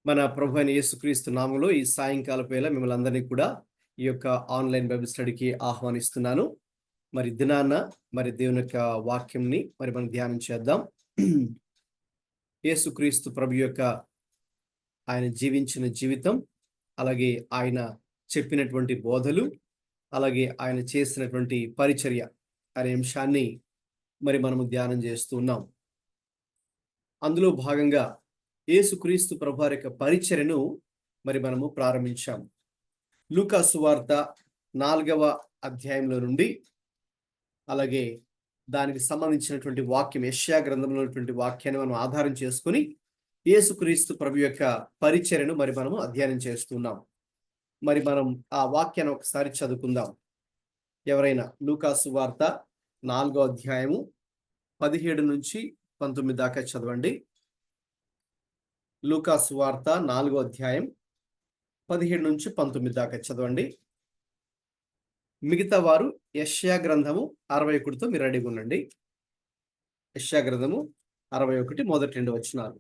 మన ప్రభు అయిన యేసుక్రీస్తు నామములో ఈ సాయంకాలపు వేళ మిమ్మల్ని అందరినీ కూడా ఈ యొక్క ఆన్లైన్ బైబిల్ స్టడీకి ఆహ్వానిస్తున్నాను. మరి దినాన్న దేవుని యొక్క వాక్యంని మనం ధ్యానం చేద్దాం. యేసుక్రీస్తు ప్రభు యొక్క ఆయన జీవించిన జీవితం, అలాగే ఆయన చెప్పినటువంటి బోధలు, అలాగే ఆయన చేసినటువంటి పరిచర్య అనే అంశాన్ని మనము ధ్యానం చేస్తూ ఉన్నాం. అందులో భాగంగా యేసుక్రీస్తు ప్రభువారి యొక్క పరిచర్యను మనము ప్రారంభించాము. లూకా సువార్త 4వ అధ్యాయంలో నుండి, అలాగే దానికి సంబంధించినటువంటి వాక్యం యెషయా గ్రంథంలో ఉన్నటువంటి వాక్యాన్ని మనం ఆధారం చేసుకుని యేసుక్రీస్తు ప్రభు యొక్క పరిచర్యను మనము అధ్యయనం చేస్తున్నాం. మనం ఆ వాక్యాన్ని ఒకసారి చదువుకుందాం. ఎవరైనా లూకా సువార్త 4వ అధ్యాయము 17 నుంచి 19 దాకా చదవండి. లూకా సువార్త 4వ అధ్యాయం 17 నుంచి 19 దాకా చదవండి. మిగతా వారు యెషయా గ్రంథము 61తో మీరు రెడీగా ఉండండి. యెషయా గ్రంథము 61 మొదటి 2 వచనాలు.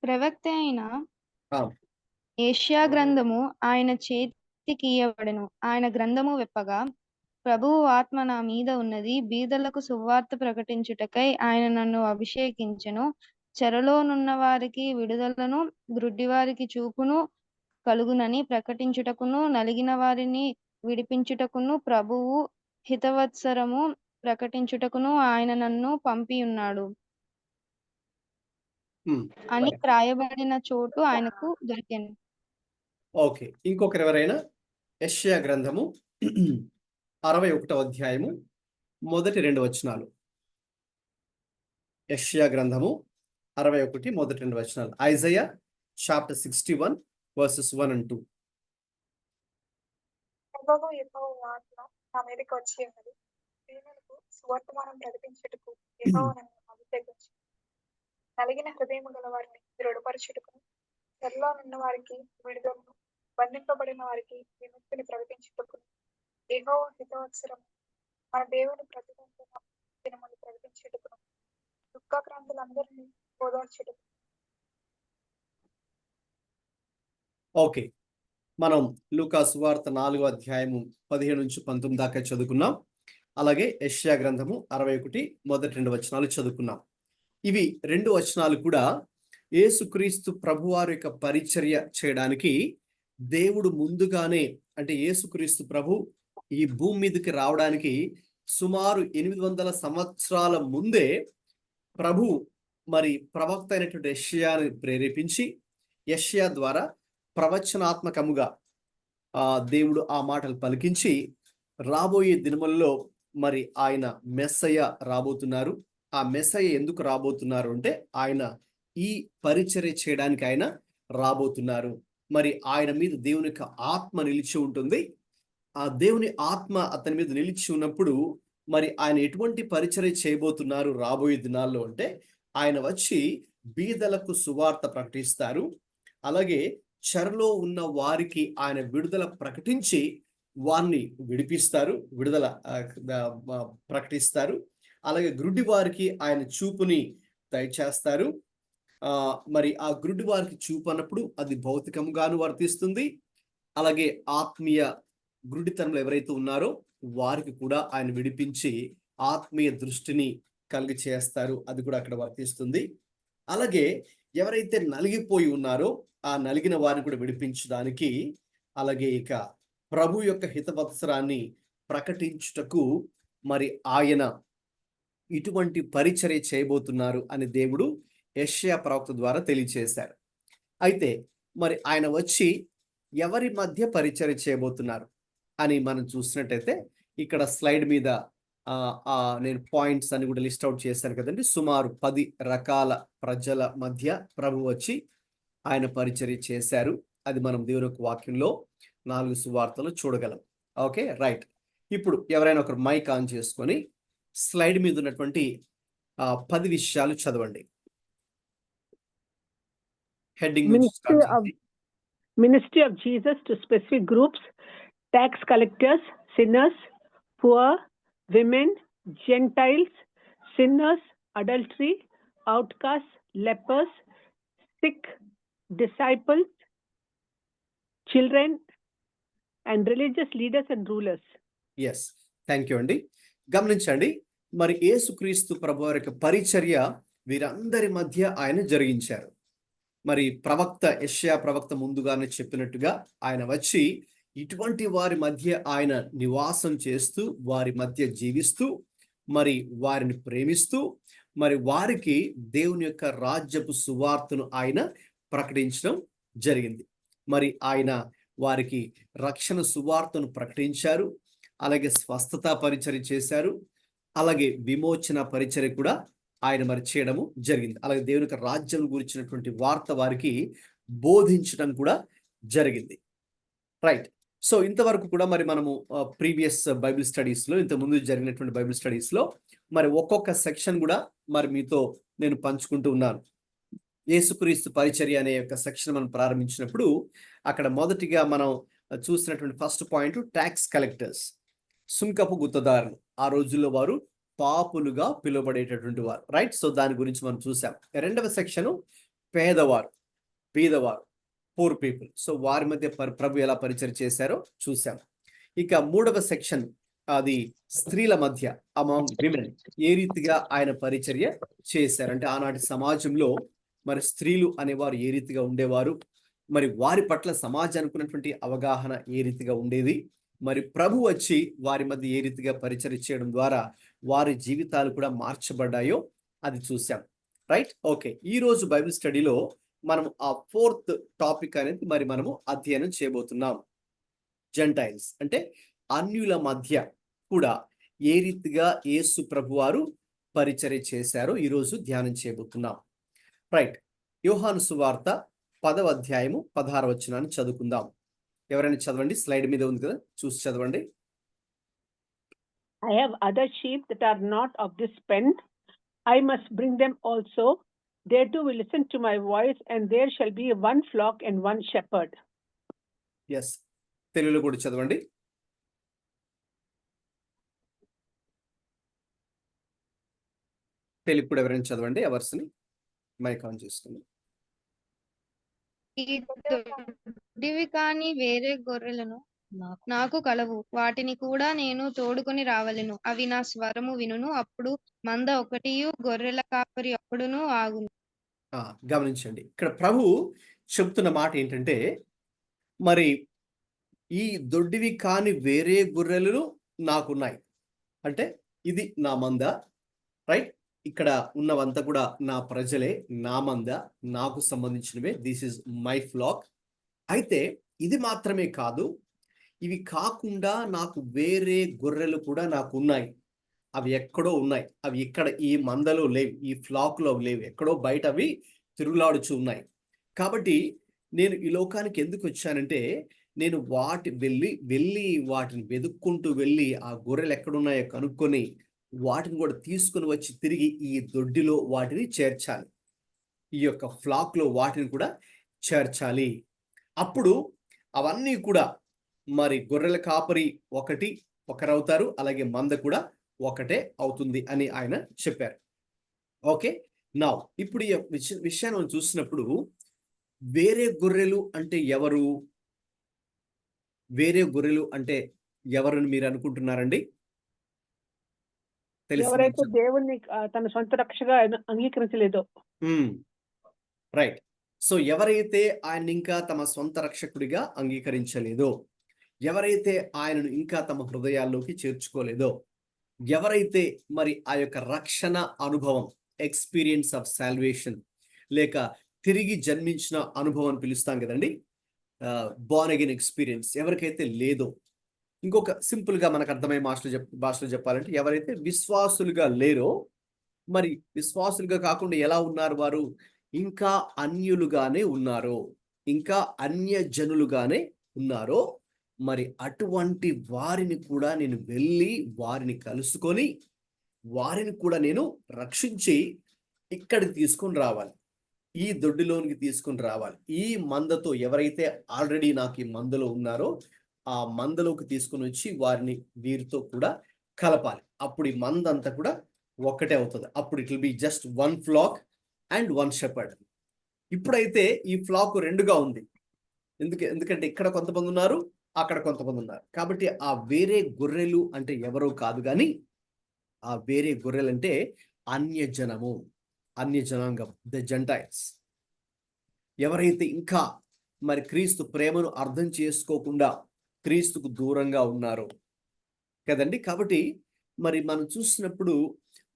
ప్రవక్త అయిన యెషయా గ్రంథము ఆయన చేతికి ఇయ్యబడెను. ఆయన గ్రంథము విప్పగా, ప్రభువు ఆత్మ నా మీద ఉన్నది, బీదలకు సువార్త ప్రకటించుటకై ఆయన నన్ను అభిషేకించెను. చెరలోనున్న వారికి విడుదలను, గ్రుడ్డివారికి చూపును కలుగునని ప్రకటించుటకును, నలిగిన వారిని విడిపించుటకును, ప్రభువు హితవత్సరము ప్రకటించుటకును ఆయన నన్ను పంపి ఉన్నాడు అని రాయబడిన చోటు ఆయనకు దొరికెను. ఓకే, ఇంకొకరు ఎవరైనా యెషయా గ్రంథము 61వ అధ్యాయము మొదటి 2 వచనాలు. యెషయా గ్రంథము 61 మొదటి 2 వచనాలు. Isaiah chapter 61 verses 1 and 2. యెహోవా ఆత్మ నా మీదకి వచ్చి ఉన్నది, దీనులకు సువర్తమానం ప్రకటించుటకు యెహోవా నన్ను అభిషేకించెను. నలిగిన హృదయము గల వారిని దృఢపరచుటకును, చెరలోనున్న వారికి విడుదలను, బంధింపబడిన వారికి విముక్తిని ప్రకటించుటకును, యెహోవా హితవత్సరము మన దేవుని ప్రతిదండన దినములు ప్రకటించుటకును, దుఃఖాక్రాంతులందరినీ ఓదార్చుటకు. ఓకే, మనం లూకా సువార్త 4వ అధ్యాయము 17 నుంచి 19 దాకా చదువుకున్నాం. అలాగే యెషయా గ్రంథము 61 మొదటి 2 వచనాలు చదువుకున్నాం. ఇవి 2 వచనాలు కూడా యేసుక్రీస్తు ప్రభువారి యొక్క పరిచర్య చేయడానికి దేవుడు ముందుగానే, అంటే యేసుక్రీస్తు ప్రభు ఈ భూమి మీదకి రావడానికి సుమారు 800 సంవత్సరాల ముందే ప్రభు ప్రవక్త అయినటువంటి యెషయాని ప్రేరేపించి యెషయా ద్వారా ప్రవచనాత్మకముగా దేవుడు ఆ మాటలు పలికించి రాబోయే దినములలో ఆయన మెస్సయ్య రాబోతున్నారు. ఆ మెస్సయ్య ఎందుకు రాబోతున్నారు అంటే ఆయన ఈ పరిచర్య చేయడానికి ఆయన రాబోతున్నారు. ఆయన మీద దేవుని యొక్క ఆత్మ నిలిచి ఉంటుంది. ఆ దేవుని ఆత్మ అతని మీద నిలిచి ఉన్నప్పుడు ఆయన ఎటువంటి పరిచర్య చేయబోతున్నారు రాబోయే దినాల్లో అంటే, ఆయన వచ్చి బీదలకు సువార్త ప్రకటిస్తారు. అలాగే చెరలో ఉన్న వారికి ఆయన విడుదల ప్రకటించి వారిని విడిపిస్తారు, విడుదల ప్రకటిస్తారు. అలాగే గ్రుడ్డి వారికి ఆయన చూపుని దయచేస్తారు. ఆ గ్రుడ్డి వారికి చూపు అన్నప్పుడు అది భౌతికంగాను వర్తిస్తుంది. అలాగే ఆత్మీయ గ్రుడ్డితనంలో ఎవరైతే ఉన్నారో వారికి కూడా ఆయన విడిపించి ఆత్మీయ దృష్టిని కలిగి చేస్తారు, అది కూడా అక్కడ వర్తిస్తుంది. అలాగే ఎవరైతే నలిగిపోయి ఉన్నారో ఆ నలిగిన వారిని కూడా విడిపించడానికి, అలాగే ఇక ప్రభు యొక్క హితవత్సరాన్ని ప్రకటించుటకు ఆయన ఇటువంటి పరిచర్య చేయబోతున్నారు అని దేవుడు యెషయా ప్రవక్త ద్వారా తెలియజేశారు. అయితే ఆయన వచ్చి ఎవరి మధ్య పరిచర్య చేయబోతున్నారు అని మనం చూసినట్టయితే, ఇక్కడ స్లైడ్ మీద నేను పాయింట్స్ అని కూడా లిస్ట్ అవుట్ చేశాను కదండి. సుమారు 10 రకాల ప్రజల మధ్య ప్రభు వచ్చి ఆయన పరిచర్య చేశారు. అది మనం దేవుని యొక్క వాక్యంలో 4 సువార్తలు చూడగలం. Okay, right. ఇప్పుడు ఎవరైనా ఒకరు మైక్ ఆన్ చేసుకొని స్లైడ్ మీద ఉన్నటువంటి 10 విషయాలు చదవండి. Heading Ministry of Jesus to specific groups: tax collectors, sinners, poor, women, Gentiles, sinners, adultery, outcasts, lepers, sick, disciples, children, and religious leaders and rulers. Yes, thank you అండి. గమనించండి, మరి యేసుక్రీస్తు ప్రభు వారి యొక్క పరిచర్య వీరందరి మధ్య ఆయన జరిగించారు. మరి ప్రవక్త యెషయా ప్రవక్త ముందుగానే చెప్పినట్టుగా ఆయన వచ్చి ఇటువంటి వారి మధ్య ఆయన నివాసం చేస్తూ, వారి మధ్య జీవిస్తూ, మరి వారిని ప్రేమిస్తూ, మరి వారికి దేవుని యొక్క రాజ్యపు సువార్తను ఆయన ప్రకటించడం జరిగింది. మరి ఆయన వారికి రక్షణ సువార్తను ప్రకటించారు, అలాగే స్వస్థత పరిచర్య చేశారు, అలాగే విమోచన పరిచర్య కూడా ఆయన మరి చేయడము జరిగింది. అలాగే దేవుని యొక్క రాజ్యం గురించినటువంటి వార్త వారికి బోధించడం కూడా జరిగింది. రైట్. సో ఇంతవరకు కూడా మరి మనము ప్రీవియస్ బైబిల్ స్టడీస్లో, ఇంతకుముందు జరిగినటువంటి బైబిల్ స్టడీస్లో మరి ఒక్కొక్క సెక్షన్ కూడా మరి మీతో నేను పంచుకుంటూ ఉన్నాను. యేసుక్రీస్తు పరిచర్య అనే యొక్క సెక్షన్ మనం ప్రారంభించినప్పుడు అక్కడ మొదటిగా మనం చూసినటువంటి ఫస్ట్ పాయింట్ ట్యాక్స్ కలెక్టర్స్, సుంకపు గుత్తదారులు. ఆ రోజుల్లో వారు పాపులుగా పిలువబడేటటువంటి వారు. రైట్. సో దాని గురించి మనం చూసాం. రెండవ సెక్షన్ పేదవారు, బీదవారు, పూర్ పీపుల్. సో వారి మధ్య ప్రభు ఎలా పరిచర్య చేశారో చూసాం. ఇక మూడవ సెక్షన్ అది స్త్రీల మధ్య, అమాంగ్ విమెన్, ఏ రీతిగా ఆయన పరిచర్య చేశారు. అంటే ఆనాటి సమాజంలో మరి స్త్రీలు అనేవారు ఏ రీతిగా ఉండేవారు, మరి వారి పట్ల సమాజానికి ఉన్నటువంటి అవగాహన ఏ రీతిగా ఉండేది, మరి ప్రభు వచ్చి వారి మధ్య ఏ రీతిగా పరిచర్య చేయడం ద్వారా వారి జీవితాలు కూడా మార్చబడ్డాయో అది చూసాం. రైట్. ఓకే, ఈ రోజు బైబిల్ స్టడీలో మనం ఆ ఫోర్త్ టాపిక్ అనేది మరి మనము అధ్యయనం చేయబోతున్నాం. జెంటైల్స్ అంటే అన్యుల మధ్య కూడా ఏ రీతిగా యేసు ప్రభు వారు పరిచర్య చేశారో ఈరోజు ధ్యానం చేయబోతున్నాం. రైట్. యోహాను సువార్త 10వ అధ్యాయము 16వ వచనాన్ని చదువుకుందాం. ఎవరైనా చదవండి, స్లైడ్ మీద ఉంది కదా, చూసి చదవండి. I have other sheep that are not of this pen. I must bring them also. They too will listen to my voice, and there shall be one flock and one shepherd. Yes, తెలుగులో కూడా చదవండి. తెలుగు కూడా ఎవరైనా చదవండి. అవర్స్ని mic on చేసుకుని. ఈ దొడ్డివి కాని వేరే గొర్రెలను నాకు కలవు, వాటిని కూడా నేను తోడుకొని రావలెను. అవి నా స్వరము వినును. అప్పుడు మంద ఒకటియు గొర్రెల కాపరి ఒక్కడును ఆగును. గమనించండి, ఇక్కడ ప్రభు చెప్తున్న మాట ఏంటంటే, మరి ఈ దొడ్డివి కాని వేరే గొర్రెలు నాకున్నాయి. అంటే ఇది నా మంద. రైట్. ఇక్కడ ఉన్నవంతా కూడా నా ప్రజలే, నా మంద, నాకు సంబంధించినవే. This is my flock. అయితే ఇది మాత్రమే కాదు, ఇవి కాకుండా నాకు వేరే గొర్రెలు కూడా నాకు ఉన్నాయి. అవి ఎక్కడో ఉన్నాయి. అవి ఇక్కడ ఈ మందలో లేవు, ఈ ఫ్లాక్లో లేవు, ఎక్కడో బయట అవి తిరుగులాడుచు ఉన్నాయి. కాబట్టి నేను ఈ లోకానికి ఎందుకు వచ్చానంటే, నేను వెళ్ళి వాటిని వెతుక్కుంటూ వెళ్ళి ఆ గొర్రెలు ఎక్కడున్నాయో కనుక్కొని వాటిని కూడా తీసుకుని వచ్చి తిరిగి ఈ దొడ్డిలో వాటిని చేర్చాలి. ఈ యొక్క ఫ్లాక్లో వాటిని కూడా చేర్చాలి. అప్పుడు అవన్నీ కూడా మరి గొర్రెల కాపరి ఒకరవుతారు, అలాగే మంద కూడా ఒకటే అవుతుంది అని ఆయన చెప్పారు. ఓకే, నా ఇప్పుడు ఈ విషయాన్ని మనం చూసినప్పుడు వేరే గొర్రెలు అంటే ఎవరు? వేరే గొర్రెలు అంటే ఎవరని మీరు అనుకుంటున్నారండి? ఎవరైతే దేవుణ్ణి తన సొంత రక్షగా అంగీకరించలేదో. రైట్. సో ఎవరైతే ఆయన ఇంకా తమ సొంత రక్షకుడిగా అంగీకరించలేదో, ఎవరైతే ఆయనను ఇంకా తమ హృదయాల్లోకి చేర్చుకోలేదో, ఎవరైతే మరి ఆ యొక్క రక్షణ అనుభవం, ఎక్స్పీరియన్స్ ఆఫ్ సాల్వేషన్, లేక తిరిగి జన్మించిన అనుభవం పిలుస్తాం కదండి, బోర్న్ అగైన్ ఎక్స్పీరియన్స్ ఎవరికైతే లేదో, ఇంకొక సింపుల్గా మనకు అర్థమయ్యే భాషలో చెప్పాలంటే ఎవరైతే విశ్వాసులుగా లేరో, మరి విశ్వాసులుగా కాకుండా ఎలా ఉన్నారు వారు? ఇంకా అన్యులుగానే ఉన్నారో, ఇంకా అన్యజనులుగానే ఉన్నారో, మరి అటువంటి వారిని కూడా నేను వెళ్ళి వారిని కలుసుకొని వారిని కూడా నేను రక్షించి ఇక్కడికి తీసుకొని రావాలి, ఈ దొడ్డిలోనికి తీసుకొని రావాలి. ఈ మందతో ఎవరైతే ఆల్రెడీ నాకు ఈ మందలో ఉన్నారో ఆ మందలోకి తీసుకొని వచ్చి వారిని వీరితో కూడా కలపాలి. అప్పుడు ఈ మంద అంతా కూడా ఒక్కటే అవుతుంది. అప్పుడు it will be just one flock and one shepherd. ఇప్పుడైతే ఈ ఫ్లాక్ రెండుగా ఉంది. ఎందుకంటే ఇక్కడ కొంతమంది ఉన్నారు, అక్కడ కొంతమంది ఉన్నారు. కాబట్టి ఆ వేరే గొర్రెలు అంటే ఎవరో కాదు కానీ ఆ వేరే గొర్రెలు అంటే అన్యజనము, అన్యజనాంగం, ద జెంటైల్స్. ఎవరైతే ఇంకా మరి క్రీస్తు ప్రేమను అర్థం చేసుకోకుండా క్రీస్తుకు దూరంగా ఉన్నారో కదండి. కాబట్టి మరి మనం చూసినప్పుడు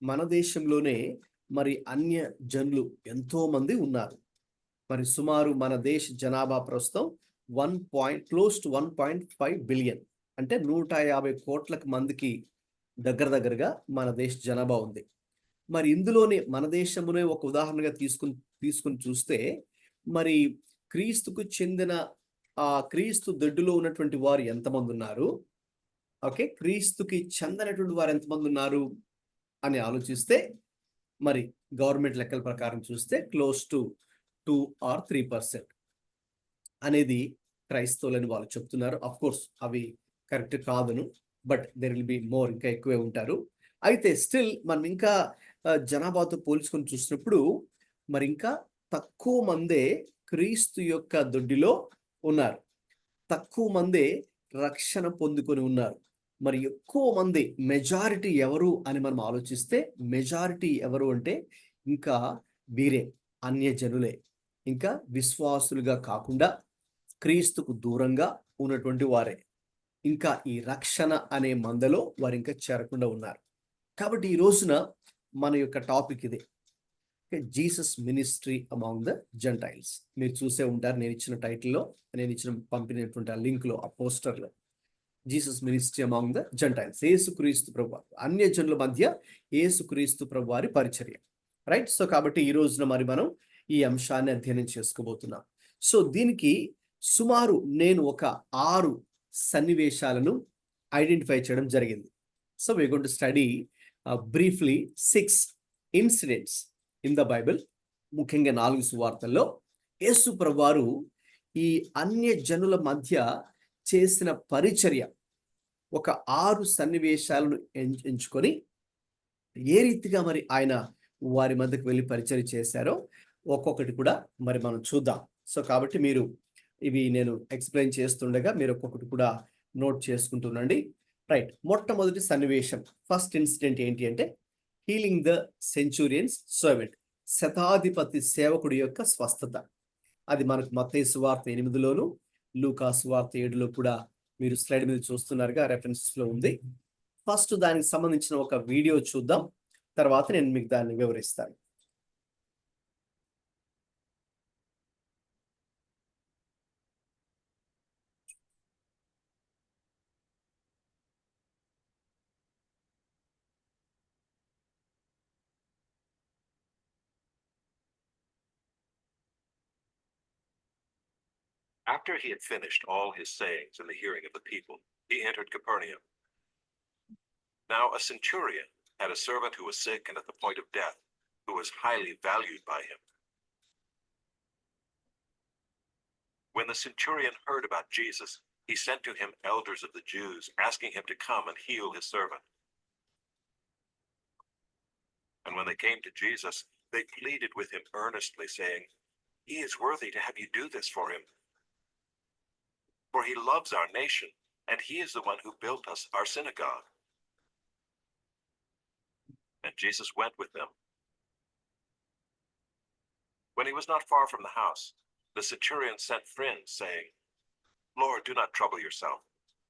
మన దేశంలోనే మరి అన్య జనులు ఎంతో మంది ఉన్నారు. మరి సుమారు మన దేశ జనాభా ప్రస్తుతం క్లోజ్ టు 1.5 బిలియన్, అంటే 150 కోట్ల మందికి దగ్గరగా మన దేశ జనాభా ఉంది. మరి ఇందులోనే మన దేశమునే ఒక ఉదాహరణగా తీసుకుని చూస్తే మరి క్రీస్తుకు చెందిన క్రీస్తు దొడ్డులో ఉన్నటువంటి వారు ఎంతమంది ఉన్నారు, ఓకే, క్రీస్తుకి చెందనటువంటి వారు ఎంతమంది ఉన్నారు అని ఆలోచిస్తే మరి గవర్నమెంట్ లెక్కల ప్రకారం చూస్తే క్లోజ్ టు 2 or 3% అనేది క్రైస్తవులని వాళ్ళు చెప్తున్నారు. అఫ్ కోర్స్ అవి కరెక్ట్ కాదును, but there will be more, ఇంకా ఎక్కువే ఉంటారు. అయితే స్టిల్ మనం ఇంకా జనాభాతో పోల్చుకొని చూసినప్పుడు మరి ఇంకా తక్కువ మందే క్రీస్తు యొక్క దొడ్డిలో ఉన్నారు, తక్కువ మందే రక్షణ పొందుకొని ఉన్నారు. మరి ఎక్కువ మంది మెజారిటీ ఎవరు అని మనం ఆలోచిస్తే మెజారిటీ ఎవరు అంటే ఇంకా వీరే అన్యజనులే, ఇంకా విశ్వాసులుగా కాకుండా క్రీస్తుకు దూరంగా ఉన్నటువంటి వారే, ఇంకా ఈ రక్షణ అనే మందలో వారు ఇంకా చేరకుండా ఉన్నారు. కాబట్టి ఈ రోజున మన యొక్క టాపిక్ ఇదే, Jesus ministry among the Gentiles. మీరు చూసే ఉంటారు, నేను ఇచ్చిన టైటిల్లో, నేను ఇచ్చిన పంపినటువంటి ఆ లింక్లో, ఆ పోస్టర్లో, Jesus ministry among the gentiles, Yesukristu ప్రభు, అన్యజనుల మధ్య యేసుక్రీస్తు ప్రభు వారి పరిచర్య, రైట్. సో కాబట్టి ఈ రోజున మరి మనం ఈ అంశాన్ని అధ్యయనం చేసుకోబోతున్నాం. సో దీనికి సుమారు నేను ఒక 6 సన్నివేశాలను ఐడెంటిఫై చేయడం జరిగింది. So we going to study briefly 6 incidents in the Bible. ముఖ్యంగా 4 సువార్తల్లో యేసు ప్రభువారు ఈ అన్యజనుల మధ్య చేసిన పరిచర్య ఒక 6 సన్నివేశాలను ఎంచుకొని ఏ రీతిగా మరి ఆయన వారి మధ్యకు వెళ్ళి పరిచర్య చేశారో ఒక్కొక్కటి కూడా మరి మనం చూద్దాం. సో కాబట్టి మీరు ఇవి నేను ఎక్స్ప్లెయిన్ చేస్తుండగా మీరు ఒక్కొక్కటి కూడా నోట్ చేసుకుంటుండండి, రైట్. మొట్టమొదటి సన్నివేశం, ఫస్ట్ ఇన్సిడెంట్ ఏంటి అంటే హీలింగ్ ద సెంచురియన్స్ సర్వెంట్, శతాధిపతి సేవకుడి యొక్క స్వస్థత. అది మనకు మత్తయి సువార్త 8లోను, లూకా సువార్త 7లో కూడా మీరు స్లైడ్ మీద చూస్తున్నారుగా, రెఫరెన్సెస్ లో ఉంది. ఫస్ట్ దానికి సంబంధించిన ఒక వీడియో చూద్దాం, తర్వాత నేను మీకు దాన్ని వివరిస్తాను. After he had finished all his sayings in the hearing of the people, he entered Capernaum. Now a centurion had a servant who was sick and at the point of death, who was highly valued by him. When the centurion heard about Jesus, he sent to him elders of the Jews, asking him to come and heal his servant. And when they came to Jesus, they pleaded with him earnestly, saying, "He is worthy to have you do this for him. For he loves our nation, and he is the one who built us our synagogue." And Jesus went with them. When he was not far from the house, the centurion sent friends, saying, "Lord, do not trouble yourself,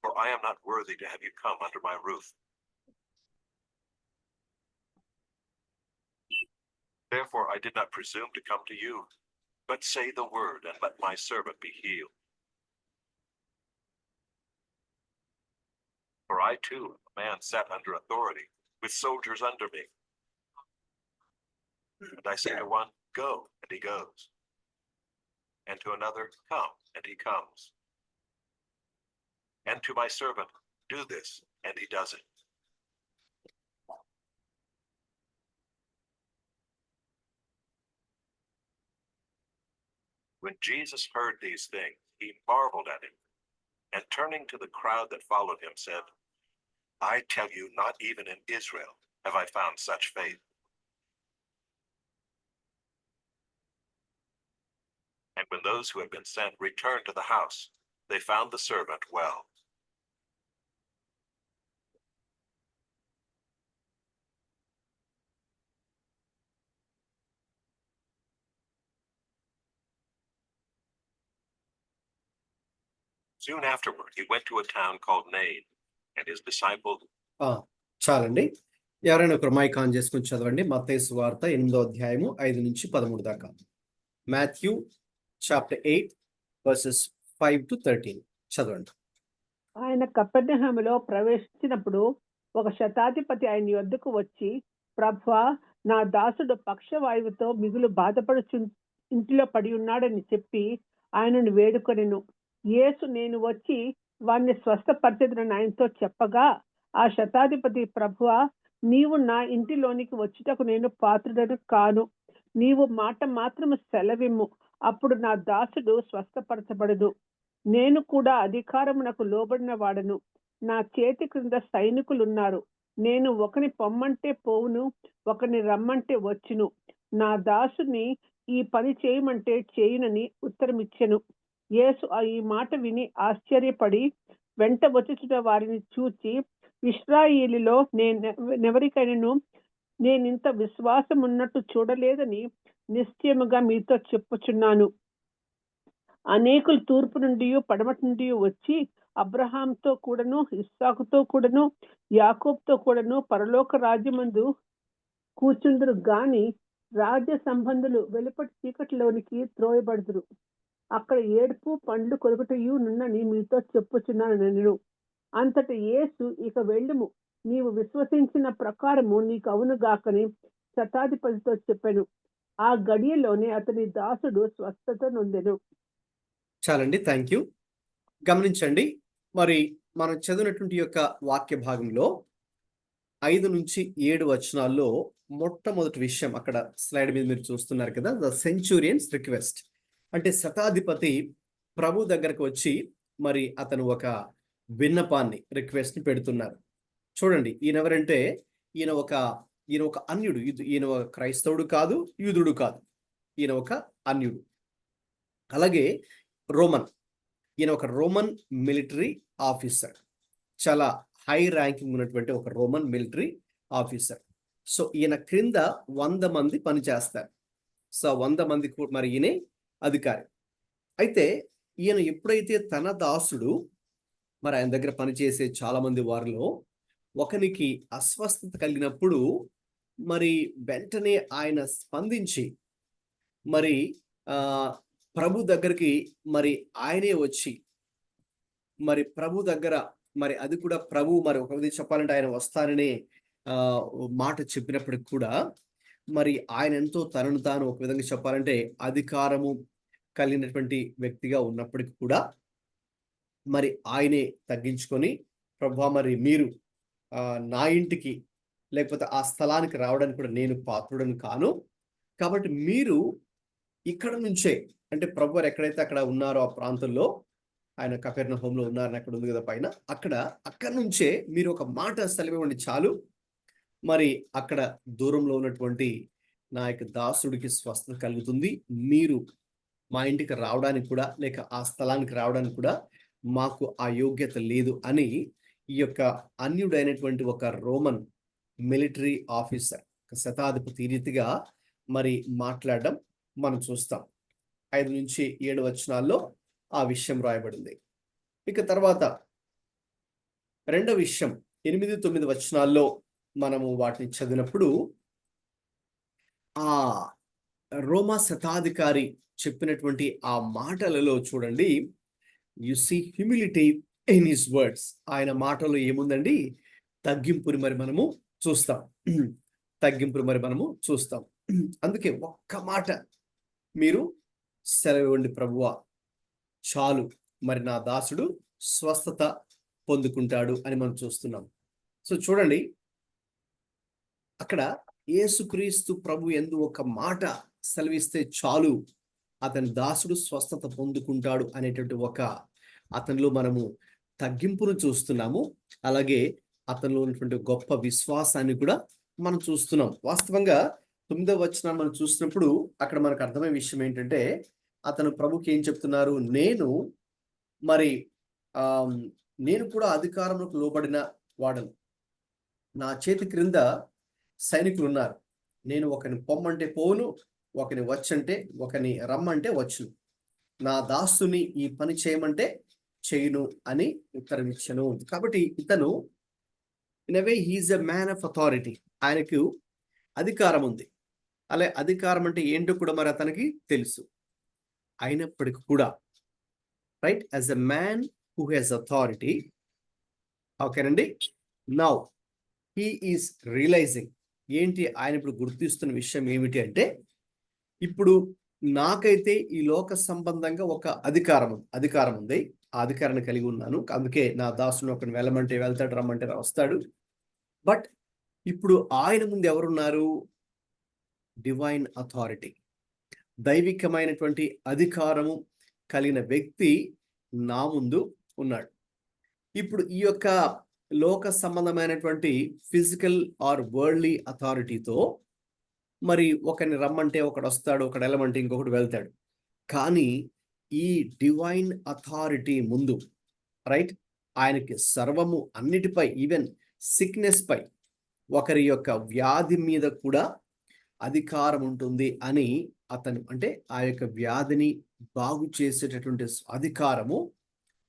for I am not worthy to have you come under my roof. Therefore I did not presume to come to you, but say the word, and let my servant be healed. For I too am a man set under authority, with soldiers under me. And I say to one, 'Go,' and he goes, and to another, 'Come,' and he comes, and to my servant, 'Do this,' and he does it." When Jesus heard these things, he marveled at him, and turning to the crowd that followed him, said, "I tell you, not even in Israel have I found such faith." when those who had been sent returned to the house, they found the servant well. Soon afterward, he went to a town called Nain, and his disciple. చాలండి. ఎవరైనా ఒకరు mic on చేసుకుని చదవండి. మత్తయి సువార్త 8వ అధ్యాయము 5 నుంచి 13 దాకా. మాథ్యూ చాప్టర్ 8 వర్సెస్ 5 to 13 చదవండి. ఆయన కపెర్నహూములో ప్రవేశించినప్పుడు ఒక శతాధిపతి ఆయన యొద్దకు వచ్చి, ప్రభువా, నా దాసుడు పక్షవాయువుతో మిగులు బాధపడుచు ఇంటిలో పడి ఉన్నాడని చెప్పి ఆయనను వేడుకొనెను. యేసు, నేను వచ్చి వాణ్ణి స్వస్థపరిచెదనని ఆయనతో చెప్పగా, ఆ శతాధిపతి, ప్రభువా, నీవు నా ఇంటిలోనికి వచ్చుటకు నేను పాత్రుడను కాను. నీవు మాట మాత్రము సెలవిమ్ము, అప్పుడు నా దాసుడు స్వస్థపరచబడదు. నేను కూడా అధికారమునకు లోబడిన వాడను. నా చేతి క్రింద సైనికులున్నారు. నేను ఒకని పొమ్మంటే పోవును, ఒకని రమ్మంటే వచ్చును. నా దాసుని ఈ పని చేయమంటే చేయునని ఉత్తరమిచ్చెను. యేసు ఈ మాట విని ఆశ్చర్యపడి వెంట వచ్చుచున్న వారిని చూచి, ఇశ్రాయేలులో నేనెవరికైనాను నేనింత విశ్వాసం ఉన్నట్టు చూడలేదని నిశ్చయముగా మీతో చెప్పుచున్నాను. అనేకులు తూర్పు నుండి పడమటి నుండి వచ్చి అబ్రహాంతో కూడాను, ఇస్సాకుతో కూడాను, యాకోబుతో కూడాను పరలోక రాజ్యమందు కూర్చుందురు గాని రాజ్య సంబంధులు వెలుపటి చీకటిలోనికి త్రోయబడుదురు. అక్కడ ఏడుపు పండ్లు కొరుకుటయు నున్నని మీతో చెప్పుచున్నాను నేను. అంతట యేసు, ఇక వెళ్ళుము, నీవు విశ్వసించిన ప్రకారము నీకు అవును గాకని శతాధిపతితో చెప్పాను. ఆ గడియలోనే అతని దాసుడు స్వస్థత నొందెను. చాలండి, థ్యాంక్ యూ. గమనించండి, మరి మనం చదివినటువంటి యొక్క వాక్య భాగంలో 5 నుంచి 7 వచనాల్లో మొట్టమొదటి విషయం అక్కడ స్లైడ్ మీద మీరు చూస్తున్నారు కదా, ద సెంచూరియన్స్ రిక్వెస్ట్. అంటే శతాధిపతి ప్రభు దగ్గరకు వచ్చి మరి అతను ఒక విన్నపాన్ని, రిక్వెస్ట్ని పెడుతున్నారు. చూడండి, ఈయన ఎవరంటే ఈయన ఒక అన్యుడు. ఈయన ఒక క్రైస్తవుడు కాదు, యూదుడు కాదు, ఈయన ఒక అన్యుడు. అలాగే ఈయన ఒక రోమన్ మిలిటరీ ఆఫీసర్, చాలా హై ర్యాంకింగ్ ఉన్నటువంటి ఒక రోమన్ మిలిటరీ ఆఫీసర్. సో ఈయన క్రింద 100 మంది పనిచేస్తారు. సో 100 మంది మరి ఈయనే అధికారి. అయితే ఈయన ఎప్పుడైతే తన దాసుడు మరి ఆయన దగ్గర పనిచేసే చాలా మంది వారిలో ఒకనికి అస్వస్థత కలిగినప్పుడు మరి వెంటనే ఆయన స్పందించి మరి ప్రభు దగ్గరికి మరి ఆయనే వచ్చి మరి ప్రభు దగ్గర మరి అది కూడా ప్రభు మరి ఒక విధంగా చెప్పాలంటే ఆయన వస్తాననే మాట చెప్పినప్పటికి కూడా మరి ఆయన ఎంతో తనను తాను ఒక విధంగా చెప్పాలంటే అధికారము కలిగినటువంటి వ్యక్తిగా ఉన్నప్పటికీ కూడా మరి ఆయనే తగ్గించుకొని, ప్రభువా, మరి మీరు నా ఇంటికి లేకపోతే ఆ స్థలానికి రావడానికి కూడా నేను పాత్రుడను కాను, కాబట్టి మీరు ఇక్కడ నుంచే, అంటే ప్రభు ఎక్కడైతే అక్కడ ఉన్నారో ఆ ప్రాంతంలో, ఆయన కపెర్నహూములో ఉన్నారని అక్కడ ఉంది కదా పైన, అక్కడ నుంచే మీరు ఒక మాట సెలవివ్వండి చాలు, మరి అక్కడ దూరంలో ఉన్నటువంటి నా యొక్క దాసుడికి స్వస్థత కలుగుతుంది. మీరు మా ఇంటికి రావడానికి కూడా లేక ఆ స్థలానికి రావడానికి కూడా మాకు ఆ యోగ్యత లేదు అని ఈ యొక్క అన్యుడైనటువంటి ఒక రోమన్ మిలిటరీ ఆఫీసర్, శతాధిపతి రీతిగా మరి మాట్లాడడం మనం చూస్తాం. 5 నుంచి 7 వచనాల్లో ఆ విషయం రాయబడింది. ఇక తర్వాత రెండవ విషయం 8, 9 వచనాల్లో మనము వాటిని చదివినప్పుడు ఆ రోమా శతాధికారి చెప్పినటువంటి ఆ మాటలలో చూడండి, you see humility in his words. ఆయన మాటలో ఏముందండి? తగ్గింపుని మరి మనము చూస్తాం. అందుకే ఒక్క మాట, మీరు సెలవివ్వండి ప్రభువా చాలు, మరి నా దాసుడు స్వస్థత పొందుకుంటాడు అని మనం చూస్తున్నాం. సో చూడండి, అక్కడ యేసుక్రీస్తు ప్రభు యందు ఒక మాట సెలవిస్తే చాలు, అతని దాసుడు స్వస్థత పొందుకుంటాడు అనేటువంటి ఒక అతనిలో మనము తగ్గింపును చూస్తున్నాము. అలాగే అతనిలో ఉన్నటువంటి గొప్ప విశ్వాసాన్ని కూడా మనం చూస్తున్నాం. వాస్తవంగా 9వ వచనాన్ని మనం చూసినప్పుడు అక్కడ మనకు అర్థమయ్యే విషయం ఏంటంటే, అతను ప్రభుకి ఏం చెప్తున్నారు, మరి నేను కూడా అధికారంలోకి లోబడిన వాడను, నా చేతి క్రింద సైనికులు ఉన్నారు, నేను ఒకరిని పొమ్మంటే పోను, ఒకరిని వచ్చంటే, ఒకరిని రమ్మంటే వచ్చును, నా దాసుని ఈ పని చేయమంటే చేయును అని ఉత్తరం ఇచ్చను. కాబట్టి ఇతను in a way he's a man of authority, ఆయనకు అధికారం ఉంది. అలా అధికారం అంటే ఏంటో కూడా మరి అతనికి తెలుసు. అయినప్పటికీ కూడా right, as a man who has authority, ఓకేనండి, నౌ హీ ఈస్ రియలైజింగ్, ఏంటి ఆయన ఇప్పుడు గుర్తిస్తున్న విషయం ఏమిటి అంటే, ఇప్పుడు నాకైతే ఈ లోక సంబంధంగా ఒక అధికారం ఉంది, ఆ అధికారాన్ని కలిగి ఉన్నాను, అందుకే నా దాసుని ఒకరిని వెళ్ళమంటే వెళ్తాడు, రమ్మంటే వస్తాడు. బట్ ఇప్పుడు ఆయన ముందు ఎవరున్నారు, డివైన్ అథారిటీ, దైవికమైనటువంటి అధికారము కలిగిన వ్యక్తి నా ముందు ఉన్నాడు. ఇప్పుడు ఈ యొక్క లోక సంబంధమైనటువంటి ఫిజికల్ ఆర్ వరల్డ్లీ అథారిటీతో మరి ఒకరిని రమ్మంటే ఒకడు వస్తాడు, ఒకడు వెళ్ళమంటే ఇంకొకటి వెళ్తాడు. కానీ ఈ డివైన్ అథారిటీ ముందు రైట్, ఆయనకి సర్వము, అన్నిటిపై, ఈవెన్ సిక్నెస్ పై, ఒకరి యొక్క వ్యాధి మీద కూడా అధికారం ఉంటుంది అని అతను, అంటే ఆ యొక్క వ్యాధిని బాగు చేసేటటువంటి అధికారము,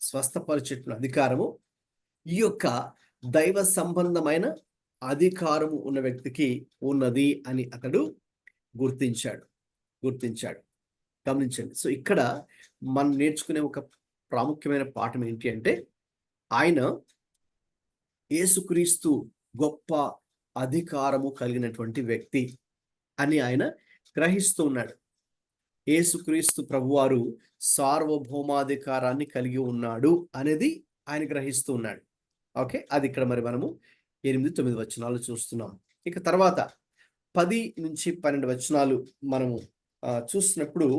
స్వస్థపరిచేటువంటి అధికారము, ఈ యొక్క దైవ సంబంధమైన అధికారము ఉన్న వ్యక్తికి ఉన్నది అని అతడు గుర్తించాడు. గమనించండి. సో ఇక్కడ మనం నేర్చుకునే ఒక ప్రాముఖ్యమైన పాఠం ఏంటి అంటే, ఆయన యేసుక్రీస్తు గొప్ప అధికారము కలిగినటువంటి వ్యక్తి అని ఆయన గ్రహిస్తూ ఉన్నాడు. యేసుక్రీస్తు ప్రభువారు సార్వభౌమాధికారాన్ని కలిగి ఉన్నాడు అనేది ఆయన గ్రహిస్తూ ఉన్నాడు. ఓకే, అది ఇక్కడ మరి మనము 8-9 వచనాలు చూస్తున్నాం. ఇక తర్వాత 10-12 వచనాలు మనము చూసినప్పుడు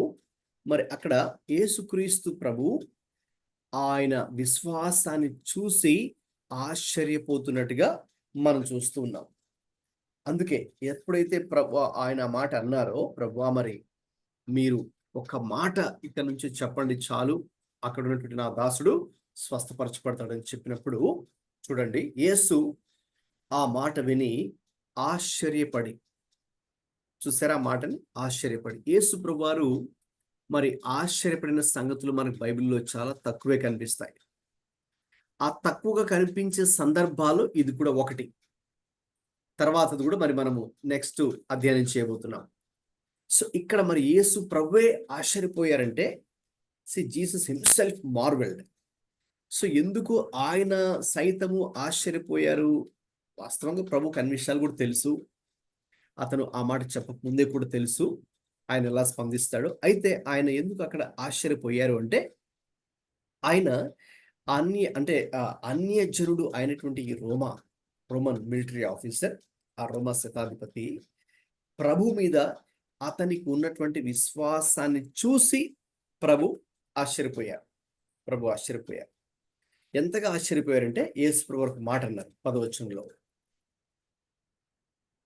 మరి అక్కడ యేసుక్రీస్తు ప్రభు ఆయన విశ్వాసాన్ని చూసి ఆశ్చర్యపోతున్నట్టుగా మనం చూస్తూ ఉన్నాం. అందుకే ఎప్పుడైతే ఆయన మాట అన్నారో, ప్రభువా మరి మీరు ఒక మాట ఇక్కడ నుంచి చెప్పండి చాలు, అక్కడ ఉన్నటువంటి నా దాసుడు స్వస్థపరచబడతాడని చెప్పినప్పుడు చూడండి, యేసు ఆ మాట విని ఆశ్చర్యపడి, చూసారా ఆ మాటని, ఆశ్చర్యపడి. యేసు ప్రభువారు మరి ఆశ్చర్యపడిన సంగతులు మనకు బైబిల్లో చాలా తక్కువే కనిపిస్తాయి. ఆ తక్కువగా కనిపించే సందర్భాలు ఇది కూడా ఒకటి. తర్వాతది కూడా మరి మనము నెక్స్ట్ అధ్యయనం చేయబోతున్నాం. సో ఇక్కడ మరి యేసు ప్రభువే ఆశ్చర్యపోయారంటే, జీసస్ హిమ్సెల్ఫ్ మార్వెల్డ్. సో ఎందుకు ఆయన సైతము ఆశ్చర్యపోయారు? వాస్తవంగా ప్రభుకు అన్ని విషయాలు కూడా తెలుసు, అతను ఆ మాట చెప్పక ముందే కూడా తెలుసు ఆయన ఎలా స్పందిస్తాడు. అయితే ఆయన ఎందుకు అక్కడ ఆశ్చర్యపోయారు అంటే, ఆయన అన్యజనుడు అయినటువంటి ఈ రోమన్ మిలిటరీ ఆఫీసర్, ఆ రోమా శతాధిపతి ప్రభు మీద అతనికి ఉన్నటువంటి విశ్వాసాన్ని చూసి ప్రభు ఆశ్చర్యపోయారు. ఎంతగా ఆశ్చర్యపోయారంటే, యేసు ప్రభు ఒక మాట అన్నారు 10వ వచనంలో,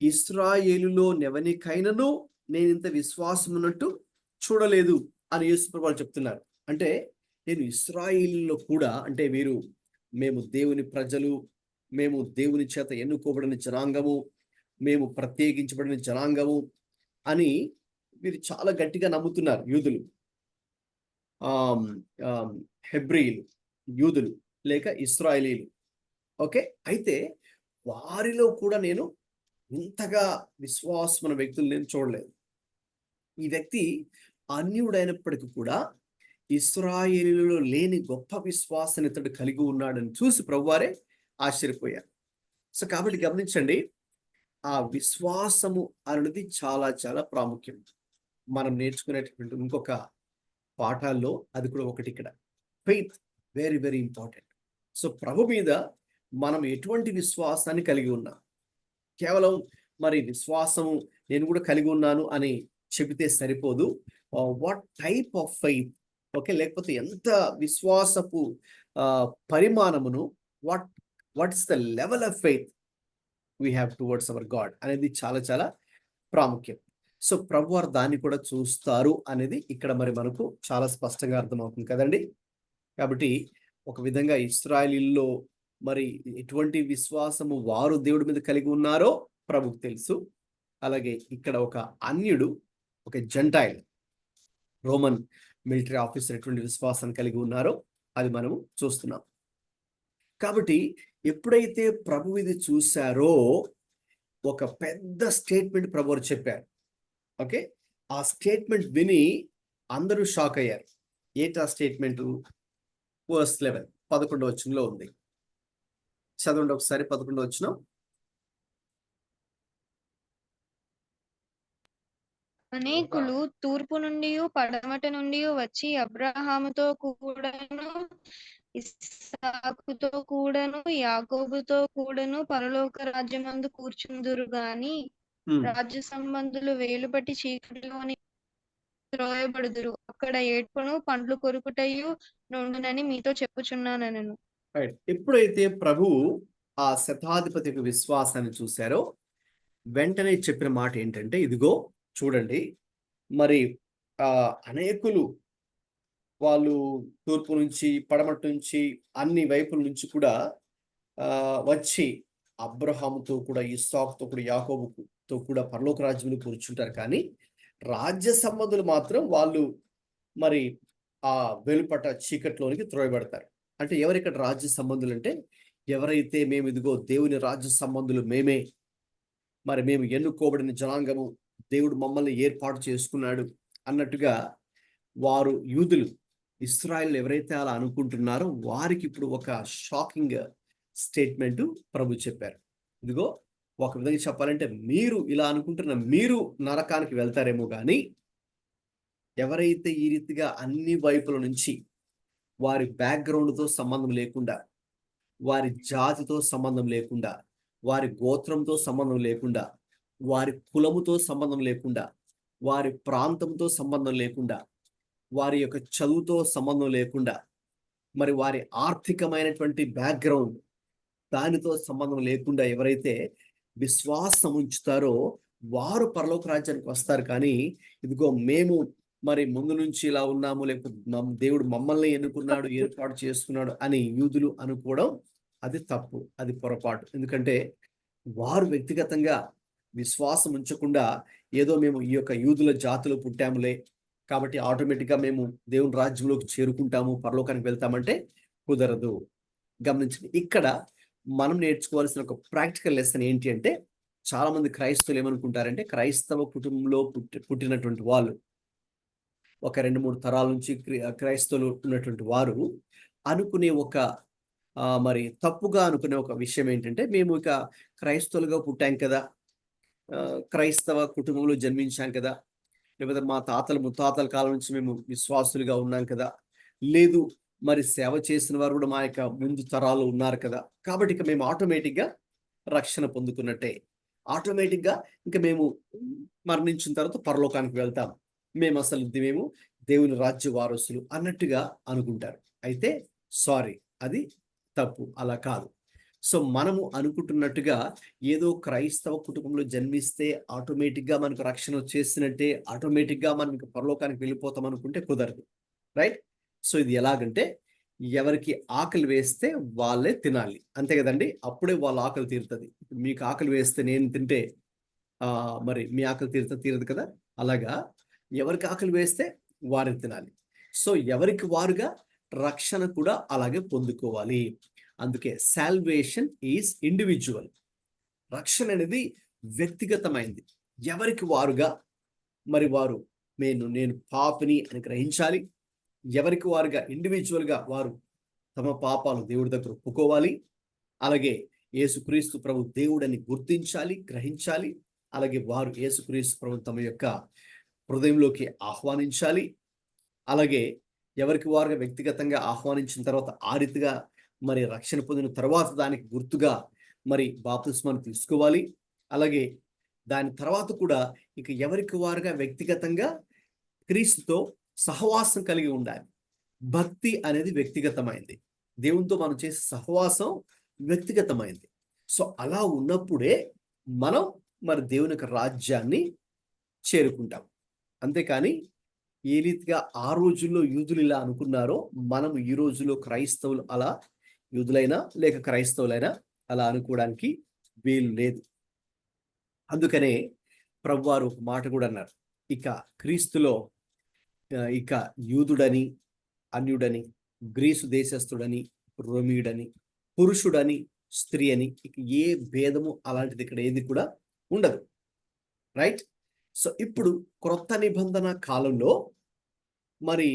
ఇశ్రాయేలులో నెవనికైనను నేను ఇంత విశ్వాసం ఉన్నట్టు చూడలేదు అని యేసు ప్రభు చెప్తున్నారు. అంటే నేను ఇశ్రాయేలులో కూడా, అంటే మేము దేవుని ప్రజలు, మేము దేవుని చేత ఎన్నుకోబడిన జనాంగము, మేము ప్రత్యేకించబడిన జనాంగము అని వీరు చాలా గట్టిగా నమ్ముతున్నారు యూదులు, హెబ్రీయులు, యూదులు లేక ఇశ్రాయేలీలు. ఓకే, అయితే వారిలో కూడా నేను ఇంతగా విశ్వాసమైన వ్యక్తులు నేను చూడలేదు. ఈ వ్యక్తి అన్యుడైనప్పటికీ కూడా ఇశ్రాయేలులో లేని గొప్ప విశ్వాసాన్ని ఇతడు కలిగి ఉన్నాడని చూసి ప్రభువారే ఆశ్చర్యపోయారు. సో కాబట్టి గమనించండి, ఆ విశ్వాసము అనేది చాలా చాలా ప్రాముఖ్యం. మనం నేర్చుకునేటటువంటి ఇంకొక పాఠాల్లో అది కూడా ఒకటి. ఇక్కడ faith very very important. So ప్రభు మీద మనం ఎటువంటి విశ్వాసాన్ని కలిగి ఉన్నాం? కేవలం మరి విశ్వాసము నేను కూడా కలిగి ఉన్నాను అని చెబితే సరిపోదు. What type of faith, okay, లేకపోతే ఎంత విశ్వాసపు పరిమాణమును, what is the level of faith we have towards our God అనేది చాలా చాలా ప్రాముఖ్యం. సో ప్రభువారు దాన్ని కూడా చూస్తారు అనేది ఇక్కడ మరి మనకు చాలా స్పష్టంగా అర్థమవుతుంది కదండి. కాబట్టి ఒక విధంగా ఇశ్రాయేలీల్లో మరి ఎటువంటి విశ్వాసము వారు దేవుడి మీద కలిగి ఉన్నారో ప్రభుకు తెలుసు. అలాగే ఇక్కడ ఒక అన్యుడు, ఒక జెంటైల్ రోమన్ మిలిటరీ ఆఫీసర్ ఎటువంటి విశ్వాసాన్ని కలిగి ఉన్నారో అది మనము చూస్తున్నాం. కాబట్టి ఎప్పుడైతే ప్రభు ఇది చూశారో ఒక పెద్ద స్టేట్మెంట్ ప్రభు చెప్పారు. ఓకే, ఆ స్టేట్మెంట్ విని అందరూ షాక్ అయ్యారు. ఏంటి ఆ స్టేట్మెంట్? వర్స్ 11 11వ వచనంలో ఉంది. చదవండి ఒకసారి 11వ వచనం. అనేకులు తూర్పు నుండి పడమట నుండి వచ్చి అబ్రహాముతో కూడాను ఇస్సాకుతో కూడాను యాకోబుతో కూడాను పరలోక రాజ్యమందు కూర్చుందురు గాని రాజ్య సంబంధులు వేలుపట్టి చీకటిలోని త్రోయబడుదురు. అక్కడ ఏడ్పును పండ్లు కొరుకుటయు నుండునని మీతో చెప్పుచున్నానను. ఎప్పుడైతే ప్రభు ఆ శతాధిపతి యొక్క విశ్వాసాన్ని చూశారో వెంటనే చెప్పిన మాట ఏంటంటే, ఇదిగో చూడండి, మరి అనేకులు వాళ్ళు తూర్పు నుంచి పడమట నుంచి అన్ని వైపుల నుంచి కూడా వచ్చి అబ్రహాముతో కూడా ఇస్సాకుతో కూడా యాకోబుతో కూడా పరలోక రాజ్యంలో కూర్చుంటారు. కానీ రాజ్య సంబంధులు మాత్రం వాళ్ళు మరి ఆ వెలుపట చీకట్లోనికి త్రోయబడతారు. అంటే ఎవరిక్కడ రాజ్య సంబంధులు అంటే, ఎవరైతే మేము ఇదిగో దేవుని రాజ్య సంబంధులు మేమే, మరి మేము ఎన్నుకోబడిన జనాంగము, దేవుడు మమ్మల్ని ఏర్పాటు చేసుకున్నాడు అన్నట్టుగా వారు యూదులు, ఇశ్రాయేలు ఎవరైతే అలా అనుకుంటున్నారో వారికి ఇప్పుడు ఒక షాకింగ్ స్టేట్మెంట్ ప్రభు చెప్పారు. ఇదిగో ఒక విధంగా చెప్పాలంటే, మీరు ఇలా అనుకుంటున్న మీరు నరకానికి వెళ్తారేమో కానీ ఎవరైతే ఈ రీతిగా అన్ని వైపుల నుంచి వారి బ్యాక్గ్రౌండ్తో సంబంధం లేకుండా, వారి జాతితో సంబంధం లేకుండా, వారి గోత్రంతో సంబంధం లేకుండా, వారి కులముతో సంబంధం లేకుండా, వారి ప్రాంతంతో సంబంధం లేకుండా, వారి యొక్క చదువుతో సంబంధం లేకుండా, మరి వారి ఆర్థికమైనటువంటి బ్యాక్గ్రౌండ్ దానితో సంబంధం లేకుండా ఎవరైతే విశ్వాసం ఉంచుతారో వారు పరలోక రాజ్యానికి వస్తారు. కానీ ఇదిగో మేము మరి ముందు నుంచి ఇలా ఉన్నాము, లేకపోతే దేవుడు మమ్మల్ని ఎన్నుకున్నాడు, ఏర్పాటు చేసుకున్నాడు అని యూదులు అనుకోవడం అది తప్పు, అది పొరపాటు. ఎందుకంటే వారు వ్యక్తిగతంగా విశ్వాసం ఉంచకుండా ఏదో మేము ఈ యొక్క యూదుల జాతిలో పుట్టాములే కాబట్టి ఆటోమేటిక్గా మేము దేవుని రాజ్యంలోకి చేరుకుంటాము, పరలోకానికి వెళ్తామంటే కుదరదు. గమనించండి, ఇక్కడ మనం నేర్చుకోవాల్సిన ఒక ప్రాక్టికల్ లెసన్ ఏంటి అంటే, చాలా మంది క్రైస్తవులు ఏమనుకుంటారంటే, క్రైస్తవ కుటుంబంలో పుట్టినటువంటి వాళ్ళు, ఒక 2-3 తరాల నుంచి క్రైస్తవులు ఉన్నటువంటి వారు అనుకునే ఒక మరి తప్పుగా అనుకునే ఒక విషయం ఏంటంటే, మేము ఇక క్రైస్తవులుగా పుట్టాం కదా, క్రైస్తవ కుటుంబంలో జన్మించాం కదా, లేకపోతే మా తాతల ముత్తాతల కాలం నుంచి మేము విశ్వాసులుగా ఉన్నాం కదా, లేదు మరి సేవ చేసిన వారు కూడా మా యొక్క ముందు తరాలు ఉన్నారు కదా, కాబట్టి ఇక మేము ఆటోమేటిక్గా రక్షణ పొందుకున్నట్టే, ఆటోమేటిక్గా ఇంకా మేము మరణించిన తర్వాత పరలోకానికి వెళ్తాం, మేము అసలు మేము దేవుని రాజ్య వారసులు అన్నట్టుగా అనుకుంటారు. అయితే సారీ, అది తప్పు, అలా కాదు. సో మనము అనుకుంటున్నట్టుగా ఏదో క్రైస్తవ కుటుంబంలో జన్మిస్తే ఆటోమేటిక్గా మనకు రక్షణ వచ్చేసినట్టే, ఆటోమేటిక్గా మనం పరలోకానికి వెళ్ళిపోతాం అనుకుంటే కుదరదు. రైట్? సో ఇది ఎలాగంటే, ఎవరికి ఆకలి వేస్తే వాళ్ళే తినాలి, అంతే కదండి, అప్పుడే వాళ్ళ ఆకలి తీరుతుంది. మీకు ఆకలి వేస్తే నేను తింటే మరి మీ ఆకలి తీరదు కదా, అలాగా ఎవరికి ఆకలి వేస్తే వారిని తినాలి. సో ఎవరికి వారుగా రక్షణ కూడా అలాగే పొందుకోవాలి. అందుకే సాల్వేషన్ ఈజ్ ఇండివిజువల్. రక్షణ అనేది వ్యక్తిగతమైంది. ఎవరికి వారుగా మరి వారు నేను పాపిని అని గ్రహించాలి. ఎవరికి వారుగా ఇండివిజువల్గా వారు తమ పాపాలు దేవుడి దగ్గర ఒప్పుకోవాలి. అలాగే యేసుక్రీస్తు ప్రభు దేవుడని గుర్తించాలి, గ్రహించాలి. అలాగే వారు యేసుక్రీస్తు ప్రభు తమ యొక్క హృదయంలోకి ఆహ్వానించాలి. అలాగే ఎవరికి వారుగా వ్యక్తిగతంగా ఆహ్వానించిన తర్వాత ఆ రీతిగా మరి రక్షణ పొందిన తర్వాత దానికి గుర్తుగా మరి బాప్తిస్మాన్ని తీసుకోవాలి. అలాగే దాని తర్వాత కూడా ఇక ఎవరికి వారుగా వ్యక్తిగతంగా క్రీస్తుతో సహవాసం కలిగి ఉండాలి. భక్తి అనేది వ్యక్తిగతమైంది, దేవునితో మనం చేసే సహవాసం వ్యక్తిగతమైంది. సో అలా ఉన్నప్పుడే మనం మరి దేవుని యొక్క రాజ్యాన్ని చేరుకుంటాం. అంతేకాని ఏ రీతిగా ఆ రోజుల్లో యూదులు ఇలా అనుకున్నారో మనం ఈ రోజుల్లో క్రైస్తవులు అలా, యూదులైనా లేక క్రైస్తవులైనా అలా అనుకోవడానికి వీలు లేదు. అందుకనే ప్రభువారు ఒక మాట కూడా అన్నారు, ఇక క్రీస్తులో ఇక యూదుడని, అన్యుడని, గ్రీసు దేశస్థుడని, రోమియుడని, పురుషుడని, స్త్రీ అని ఇక ఏ భేదము అలాంటిది ఇక్కడ ఏది కూడా ఉండదు. రైట్. సో ఇప్పుడు క్రొత్త నిబంధన కాలంలో మరి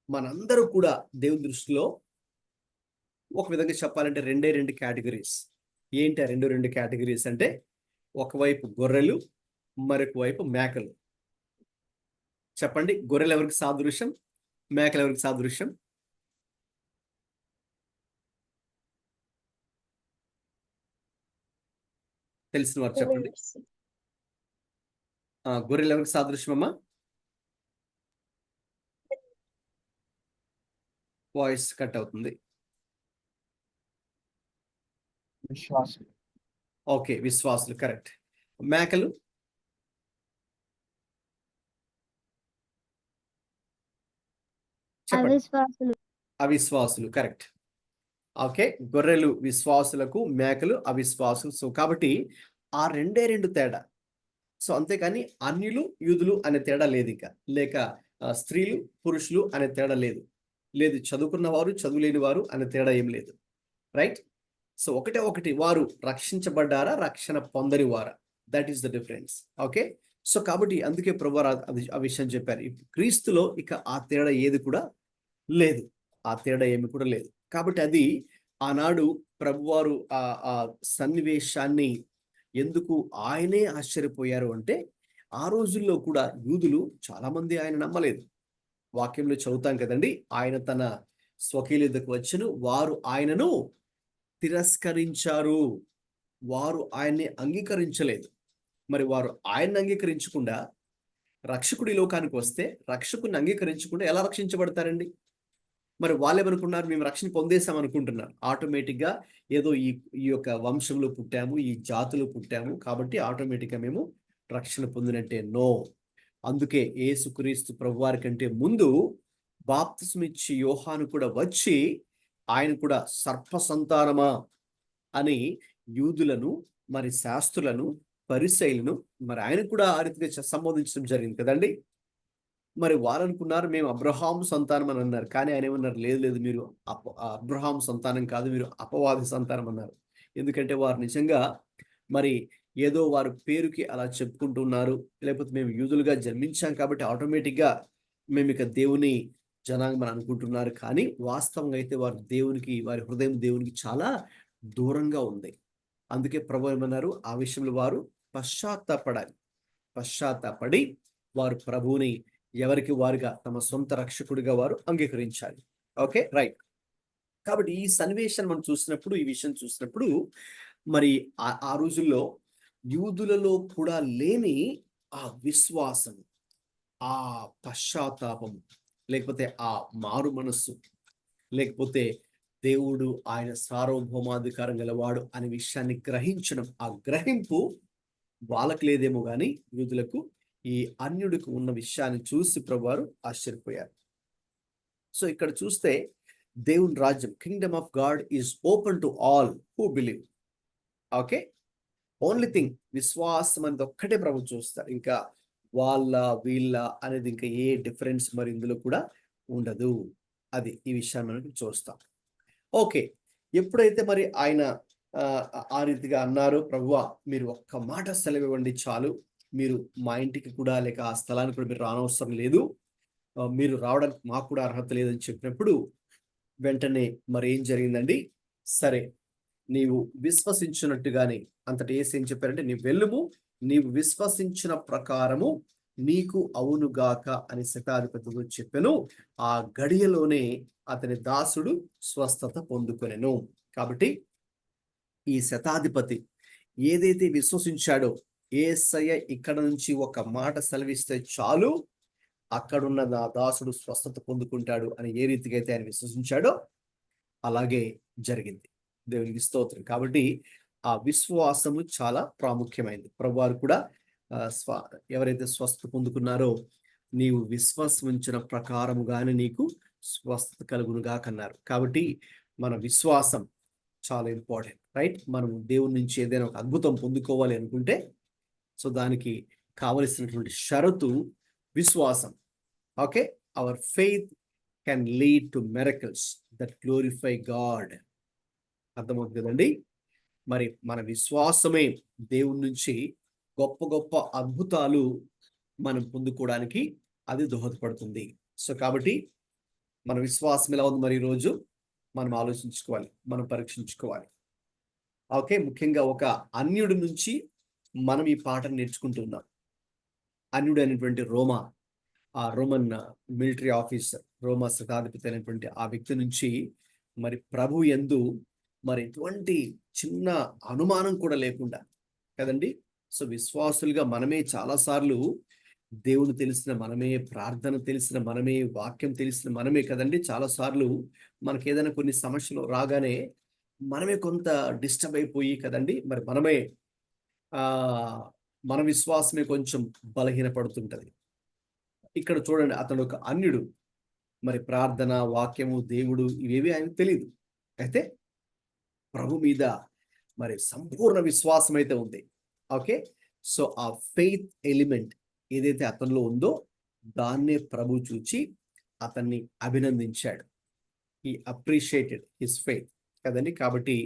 మనందరూ కూడా దేవుని దృష్టిలో ఒక విధంగా చెప్పాలంటే రెండు కేటగిరీస్. ఏంటి ఆ రెండు కేటగిరీస్ అంటే, ఒకవైపు గొర్రెలు, మరొక వైపు మేకలు. చెప్పండి, గొర్రెలు ఎవరికి సాదృశ్యం, మేకలు ఎవరికి సాదృశ్యం? తెలిసిన వారు చెప్పండి. గొర్రెలు ఎవరికి సాదృశ్యం అమ్మా? వాయిస్ కట్ అవుతుంది. విశ్వాసం. ఓకే, విశ్వాసులు కరెక్ట్. మేకలు? చెప్పండి. అవిశ్వాసులు. అవిశ్వాసులు కరెక్ట్. ఓకే, గొర్రెలు విశ్వాసులకు, మేకలు అవిశ్వాసులు. సో కాబట్టి ఆ రెండు తేడా. సో అంతేకాని అన్యులు యూదులు అనే తేడా లేదు, ఇంకా లేక స్త్రీలు పురుషులు అనే తేడా లేదు, చదువుకున్న వారు చదువులేని వారు అనే తేడా ఏం లేదు. రైట్. సో ఒకటి, వారు రక్షించబడ్డారా, రక్షణ పొందని వారా, that is the difference. Okay. So కాబట్టి అందుకే ప్రభువారు ఆ విషయం చెప్పారు. క్రీస్తులో ఇక ఆ తేడా ఏది కూడా లేదు, ఆ తేడా ఏమి కూడా లేదు. కాబట్టి అది ఆనాడు ప్రభువారు ఆ సన్నివేశాన్ని ఎందుకు ఆయనే ఆశ్చర్యపోయారు అంటే, ఆ రోజుల్లో కూడా యూదులు చాలా మంది ఆయన నమ్మలేదు. వాక్యంలో చదువుతాం కదండి, ఆయన తన స్వకీయుల యొద్దకు వచ్చెను, వారు ఆయనను తిరస్కరించారు, వారు ఆయన్ని అంగీకరించలేదు. మరి వారు ఆయన్ని అంగీకరించకుండా రక్షకుడి లోకానికి వస్తే, రక్షకుని అంగీకరించకుండా ఎలా రక్షించబడతారండి? మరి వాళ్ళేమనుకున్నారు, మేము రక్షణ పొందేసాం అనుకుంటున్నారు. ఆటోమేటిక్గా ఏదో ఈ యొక్క వంశంలో పుట్టాము, ఈ జాతిలో పుట్టాము కాబట్టి ఆటోమేటిక్గా మేము రక్షణ పొందినట్టే. నో. అందుకే యేసుక్రీస్తు ప్రభువారి కంటే ముందు బాప్తిస్మిచ్చి యోహాను కూడా వచ్చి ఆయన కూడా సర్ప సంతానమా అని యూదులను, మరి శాస్త్రులను, పరిసయ్యులను మరి ఆయన కూడా ఆ రీతిగా సంబోధించడం జరిగింది కదండి. మరి వారు అనుకున్నారు మేము అబ్రహాము సంతానం అని అన్నారు. కానీ ఆయన ఏమన్నారు, లేదు మీరు అబ్రహాము సంతానం కాదు, మీరు అపవాది సంతానం అన్నారు. ఎందుకంటే వారు నిజంగా మరి ఏదో వారు పేరుకి అలా చెప్పుకుంటున్నారు, లేకపోతే మేము యూదులుగా జన్మించాం కాబట్టి ఆటోమేటిక్గా మేము ఇక దేవుని జనాంగం అనుకుంటున్నారు. కానీ వాస్తవంగా అయితే వారు దేవునికి, వారి హృదయం దేవునికి చాలా దూరంగా ఉంది. అందుకే ప్రభువు ఏమన్నారు, ఆ విషయంలో వారు పశ్చాత్తాపడాలి. పశ్చాత్తాపడి వారు ప్రభువుని ఎవరికి వారుగా తమ సొంత రక్షకుడిగా వారు అంగీకరించాలి. Okay, right. కాబట్టి ఈ సన్నివేశాన్ని మనం చూసినప్పుడు, ఈ విషయం చూసినప్పుడు మరి ఆ రోజుల్లో యూదులలో కూడా లేని ఆ విశ్వాసం, ఆ పశ్చాత్తాపం, లేకపోతే ఆ మారు మనస్సు, లేకపోతే దేవుడు ఆయన సార్వభౌమాధికారం గలవాడు అనే విషయాన్ని గ్రహించడం, ఆ గ్రహింపు వాళ్ళకి లేదేమో కానీ యూదులకు, ఈ అన్యుడికి ఉన్న విషయాన్ని చూసి ప్రభువారు ఆశ్చర్యపోయారు. సో ఇక్కడ చూస్తే దేవుని రాజ్యం, Kingdom of God is open to all who believe. Okay, only thing విశ్వాసం అనేది ఒక్కటే ప్రభు చూస్తారు. ఇంకా వాళ్ళ వీళ్ళ అనేది ఇంకా ఏ డిఫరెన్స్ మరి ఇందులో కూడా ఉండదు. అది ఈ విషయాన్ని మనకి చూస్తాం. ఓకే, ఎప్పుడైతే మరి ఆయన ఆ రీతిగా అన్నారు, ప్రభువా మీరు ఒక్క మాట సెలవు ఇవ్వండి చాలు, మీరు మా ఇంటికి కూడా లేక ఆ స్థలానికి కూడా మీరు రానవసరం లేదు, మీరు రావడానికి మాకు కూడా అర్హత లేదని చెప్పినప్పుడు వెంటనే మరి ఏం జరిగిందండి, సరే నీవు విశ్వసించినట్టుగానే అంతటి యేసు ఏం చెప్పారంటే, నీవు వెళ్ళుము, నీవు విశ్వసించిన ప్రకారము నీకు అవునుగాక అని శతాధిపతితో చెప్పెను. ఆ గడియలోనే అతని దాసుడు స్వస్థత పొందుకొనెను. కాబట్టి ఈ శతాధిపతి ఏదైతే విశ్వసించాడో, యేసయ్య ఇక్కడ నుంచి ఒక మాట సెలవిస్తే చాలు అక్కడున్న నా దాసుడు స్వస్థత పొందుకుంటాడు అని ఏ రీతిగా అయితే ఆయన విశ్వసించాడో అలాగే జరిగింది. దేవునికి స్తోత్రం. కాబట్టి ఆ విశ్వాసము చాలా ప్రాముఖ్యమైనది. ప్రభువారు కూడా ఎవరైతే స్వస్థత పొందుకున్నారో నీవు విశ్వాసం ఉంచిన ప్రకారముగానే నీకు స్వస్థత కలుగునుగా కన్నారు. కాబట్టి మన విశ్వాసం చాలా ఇంపార్టెంట్, రైట్? మనం దేవుని నుంచి ఏదైనా ఒక అద్భుతం పొందుకోవాలి అనుకుంటే సో దానికి కావలసినటువంటి షరతు విశ్వాసం. Okay, our faith can lead to miracles that glorify God. అర్థమవుతుంది కదండి? మరి మన విశ్వాసమే దేవుని నుంచి గొప్ప గొప్ప అద్భుతాలు మనం పొందుకోవడానికి అది దోహదపడుతుంది. సో కాబట్టి మన విశ్వాసం ఎలా ఉంది మరి ఈరోజు మనం ఆలోచించుకోవాలి, మనం పరీక్షించుకోవాలి. ఓకే, ముఖ్యంగా ఒక అన్యుడి నుంచి మనం ఈ పాఠం నేర్చుకుంటున్నాం. అన్యుడు అనేటువంటి రోమన్ మిలిటరీ ఆఫీసర్, రోమా శతాధిపతి అయినటువంటి ఆ వ్యక్తి నుంచి మరి ప్రభు యందు మరి ఎటువంటి చిన్న అనుమానం కూడా లేకుండా కదండి. సో విశ్వాసులుగా మనమే చాలాసార్లు దేవుడు తెలిసిన మనమే, ప్రార్థన తెలిసిన మనమే, వాక్యం తెలిసిన మనమే కదండి. చాలాసార్లు మనకి ఏదైనా కొన్ని సమస్యలు రాగానే మనమే కొంత డిస్టర్బ్ అయిపోయి కదండి, మరి మనమే మన విశ్వాసమే కొంచెం బలహీనపడుతుంటది. ఇక్కడ చూడండి, అతడు ఒక అన్యుడు, మరి ప్రార్థన, వాక్యము, దేవుడు ఇవేవి ఆయనకు తెలియదు. అయితే ప్రభు మీద మరి సంపూర్ణ విశ్వాసం అయితే ఉంది. ఓకే, సో ఆ ఫెయిత్ ఎలిమెంట్ ఏదైతే అతనిలో ఉందో దాన్నే ప్రభు చూచి అతన్ని అభినందించాడు. హీ అప్రిషియేటెడ్ హిస్ ఫెయిత్ కదండి. కాబట్టి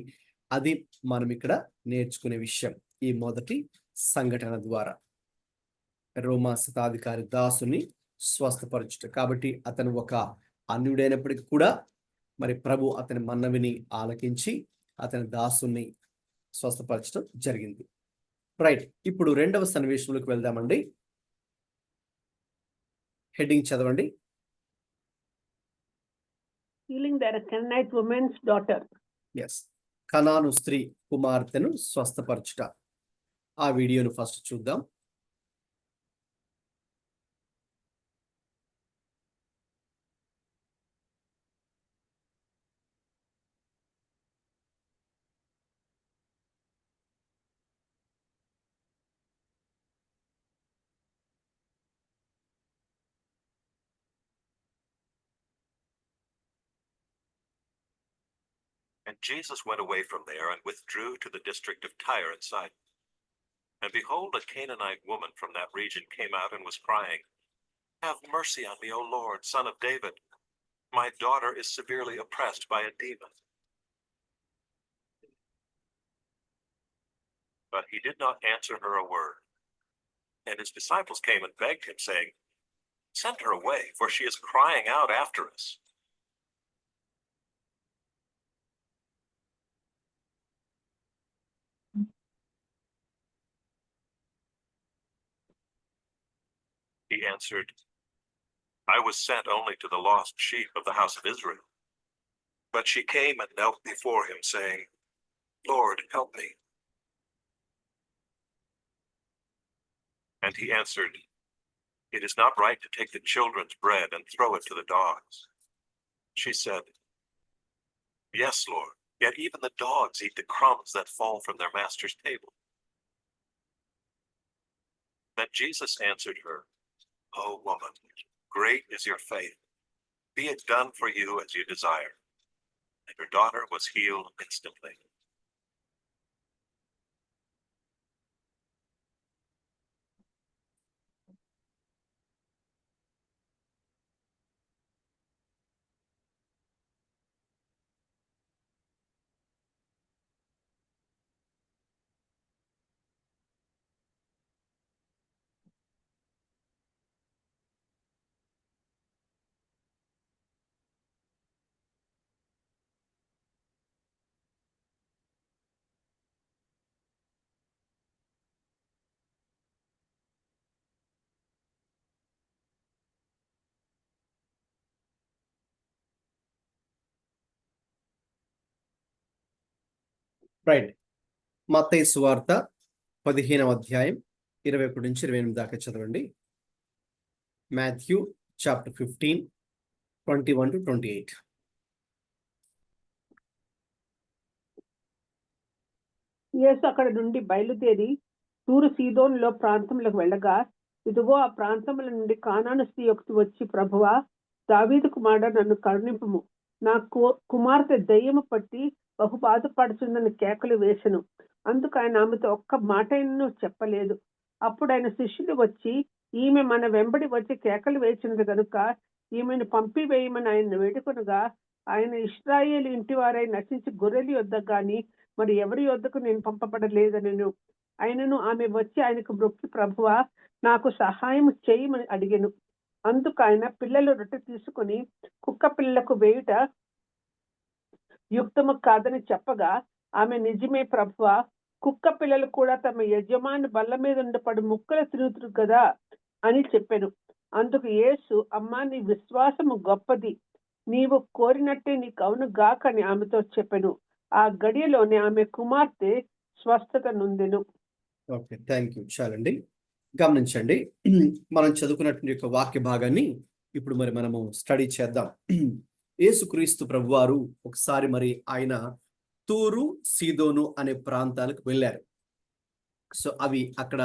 అది మనం ఇక్కడ నేర్చుకునే విషయం ఈ మొదటి సంఘటన ద్వారా. రోమా శతాధికారి దాసుని స్వస్థపరచుట. కాబట్టి అతను ఒక అన్యుడైనప్పటికీ కూడా మరి ప్రభు అతని మన్నవిని ఆలకించి అతని దాసుని స్వస్థపరచడం జరిగింది. రైట్, ఇప్పుడు రెండవ సన్నివేశంలోకి వెళ్దామండి. హెడ్డింగ్ చదవండి. Healing the Canaanite woman's daughter. Yes, కనాను స్త్రీ కుమార్తెను స్వస్థపరచుట. ఆ వీడియోను ఫస్ట్ చూద్దాం. And Jesus went away from there and withdrew to the district of Tyre and Sidon. And behold, a Canaanite woman from that region came out and was crying, "Have mercy on me, O Lord, Son of David. My daughter is severely oppressed by a demon." But he did not answer her a word. And his disciples came and begged him, saying, "Send her away, for she is crying out after us." He answered, "I was sent only to the lost sheep of the house of Israel." But she came and knelt before him, saying, "Lord, help me." And he answered, "It is not right to take the children's bread and throw it to the dogs." She said, "Yes, Lord, yet even the dogs eat the crumbs that fall from their master's table." Then Jesus answered her, "O woman, great is your faith. Be it done for you as you desire." And her daughter was healed instantly. Right, మత్తయి సువార్త 15వ అధ్యాయం 21 నుంచి 28 దాకా చదవండి. Matthew chapter 15, 21 to 28. యేసు అక్కడ నుండి బయలుదేరి తూరు సీదోనులో ప్రాంతంలోకి వెళ్ళగా, ఇదిగో ఆ ప్రాంతముల నుండి కానాను స్త్రీ ఒకటి వచ్చి, ప్రభువా, దావీదు కుమారుడా, నన్ను కరుణింపుము, నా కుమార్తె దయ్యము పట్టి బహు బాధపడుతుందని కేకలు వేసెను. అందుకు ఆయన ఆమెతో ఒక్క మాటైనను చెప్పలేదు. అప్పుడు ఆయన శిష్యులు వచ్చి, ఈమె మన వెంబడి వచ్చి కేకలు వేసినది గనుక ఈమెను పంపివేయమని ఆయన వేడుకొనగా, ఆయన ఇశ్రాయేలు ఇంటివారై నశించి గొర్రెల యొద్దకు గాని మరి ఎవరి యొద్దకు నేను పంపబడలేదనెను. ఆయనను ఆమె వచ్చి ఆయనకు మొక్కి, ప్రభువా, నాకు సహాయం చేయమని అడిగెను. అందుకు ఆయన పిల్లలు రొట్టె తీసుకుని కుక్క పిల్లలకు వేయుట యుక్తము కాదని చెప్పగా, ఆమె నిజమే ప్రభువా, కుక్క పిల్లలు కూడా తమ యజమాని బల్ల మీద ఉండపడి ముక్కలు తిరుగుతురు కదా అని చెప్పాను. అందుకు యేసు, అమ్మా, నీ విశ్వాసము గొప్పది, నీవు కోరినట్టే నీకు అవును గాక అని ఆమెతో చెప్పాను. ఆ గడియలోనే ఆమె కుమార్తె స్వస్థత నొందెను. Okay, thank you. చాలండి. గమనించండి, మనం చదువుకున్నటువంటి యొక్క వాక్య భాగాన్ని ఇప్పుడు మరి మనము స్టడీ చేద్దాం. యేసుక్రీస్తు ప్రభువారు ఒకసారి మరి ఆయన తూరు సీదోను అనే ప్రాంతాలకు వెళ్ళారు. సో అవి అక్కడ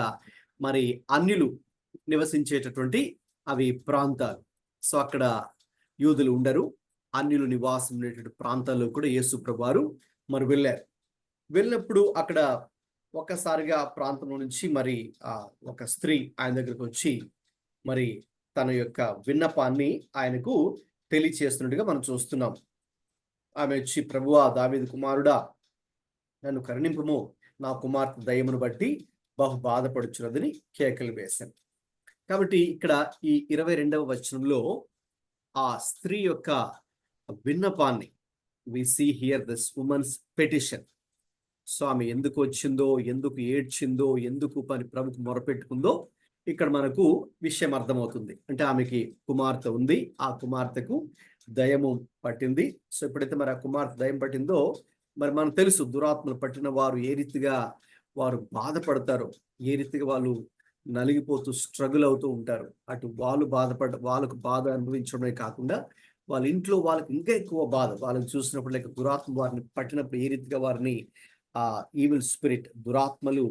మరి అన్యులు నివసించేటటువంటి అవి ప్రాంతాలు. సో అక్కడ యూదులు ఉండరు, అన్యులు నివాసం ఉండేటువంటి ప్రాంతాల్లో కూడా యేసు ప్రభువారు మరి వెళ్ళారు. వెళ్ళినప్పుడు అక్కడ ఒక్కసారిగా ప్రాంతంలో నుంచి మరి ఒక స్త్రీ ఆయన దగ్గరకు వచ్చి మరి తన యొక్క విన్నపాన్ని ఆయనకు తెలియచేస్తున్నట్టుగా మనం చూస్తున్నాం. ఆమె వచ్చి, ప్రభువా, దావీదు కుమారుడా, నన్ను కరుణింపుము, నా కుమార్తె దయ్యమును బట్టి బహు బాధపడుచున్నదని కేకలు వేశాను. కాబట్టి ఇక్కడ ఈ 22వ వచనంలో ఆ స్త్రీ యొక్క విన్నపాన్ని we see here this woman's petition. So ఆమె ఎందుకు వచ్చిందో, ఎందుకు ఏడ్చిందో, ఎందుకు ప్రభుకు మొరపెట్టుకుందో ఇక్కడ మనకు విషయం అర్థమవుతుంది. అంటే ఆమెకి కుమార్తె ఉంది, ఆ కుమార్తెకు దయ్యము పట్టింది. సో ఎప్పుడైతే మరి ఆ కుమార్తె దయ్యం పట్టిందో, మరి మనకు తెలుసు దురాత్మలు పట్టిన వారు ఏ రీతిగా వారు బాధపడతారో, ఏ రీతిగా వాళ్ళు నలిగిపోతూ స్ట్రగుల్ అవుతూ ఉంటారు. అటు వాళ్ళు వాళ్ళకు బాధ అనుభవించడమే కాకుండా వాళ్ళ ఇంట్లో వాళ్ళకి ఇంకా ఎక్కువ బాధ. వాళ్ళని చూసినప్పుడు లేక దురాత్మ వారిని పట్టినప్పుడు ఏ రీతిగా వారిని ఈవిల్ స్పిరిట్, దురాత్మలు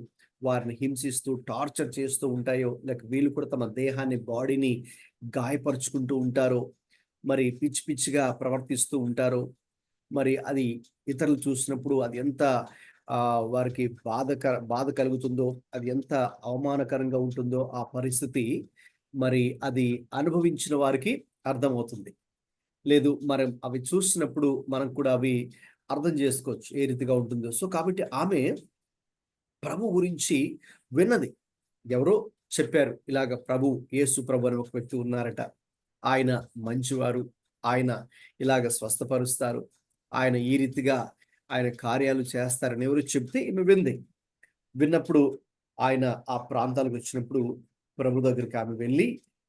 వారిని హింసిస్తూ టార్చర్ చేస్తూ ఉంటాయో, లేక వీళ్ళు కూడా తమ దేహాన్ని, బాడీని గాయపరుచుకుంటూ ఉంటారో, మరి పిచ్చి పిచ్చిగా ప్రవర్తిస్తూ ఉంటారో, మరి అది ఇతరులు చూసినప్పుడు అది ఎంత వారికి బాధ కలుగుతుందో, అది ఎంత అవమానకరంగా ఉంటుందో ఆ పరిస్థితి మరి అది అనుభవించిన వారికి అర్థమవుతుంది. లేదు మరి అవి చూసినప్పుడు మనం కూడా అవి అర్థం చేసుకోవచ్చు ఏ రీతిగా ఉంటుందో. సో కాబట్టి ఆమె ప్రభు గురించి విన్నది. ఎవరో చెప్పారు, ఇలాగ యేసు ప్రభు అని ఒక వ్యక్తి ఉన్నారట, ఆయన మంచివారు, ఆయన ఇలాగ స్వస్థపరుస్తారు, ఆయన ఈ రీతిగా ఆయన కార్యాలు చేస్తారని ఎవరు చెప్తే ఈమె వింది. విన్నప్పుడు ఆయన ఆ ప్రాంతాలకు వచ్చినప్పుడు ప్రభు దగ్గరికి ఆమె వెళ్ళి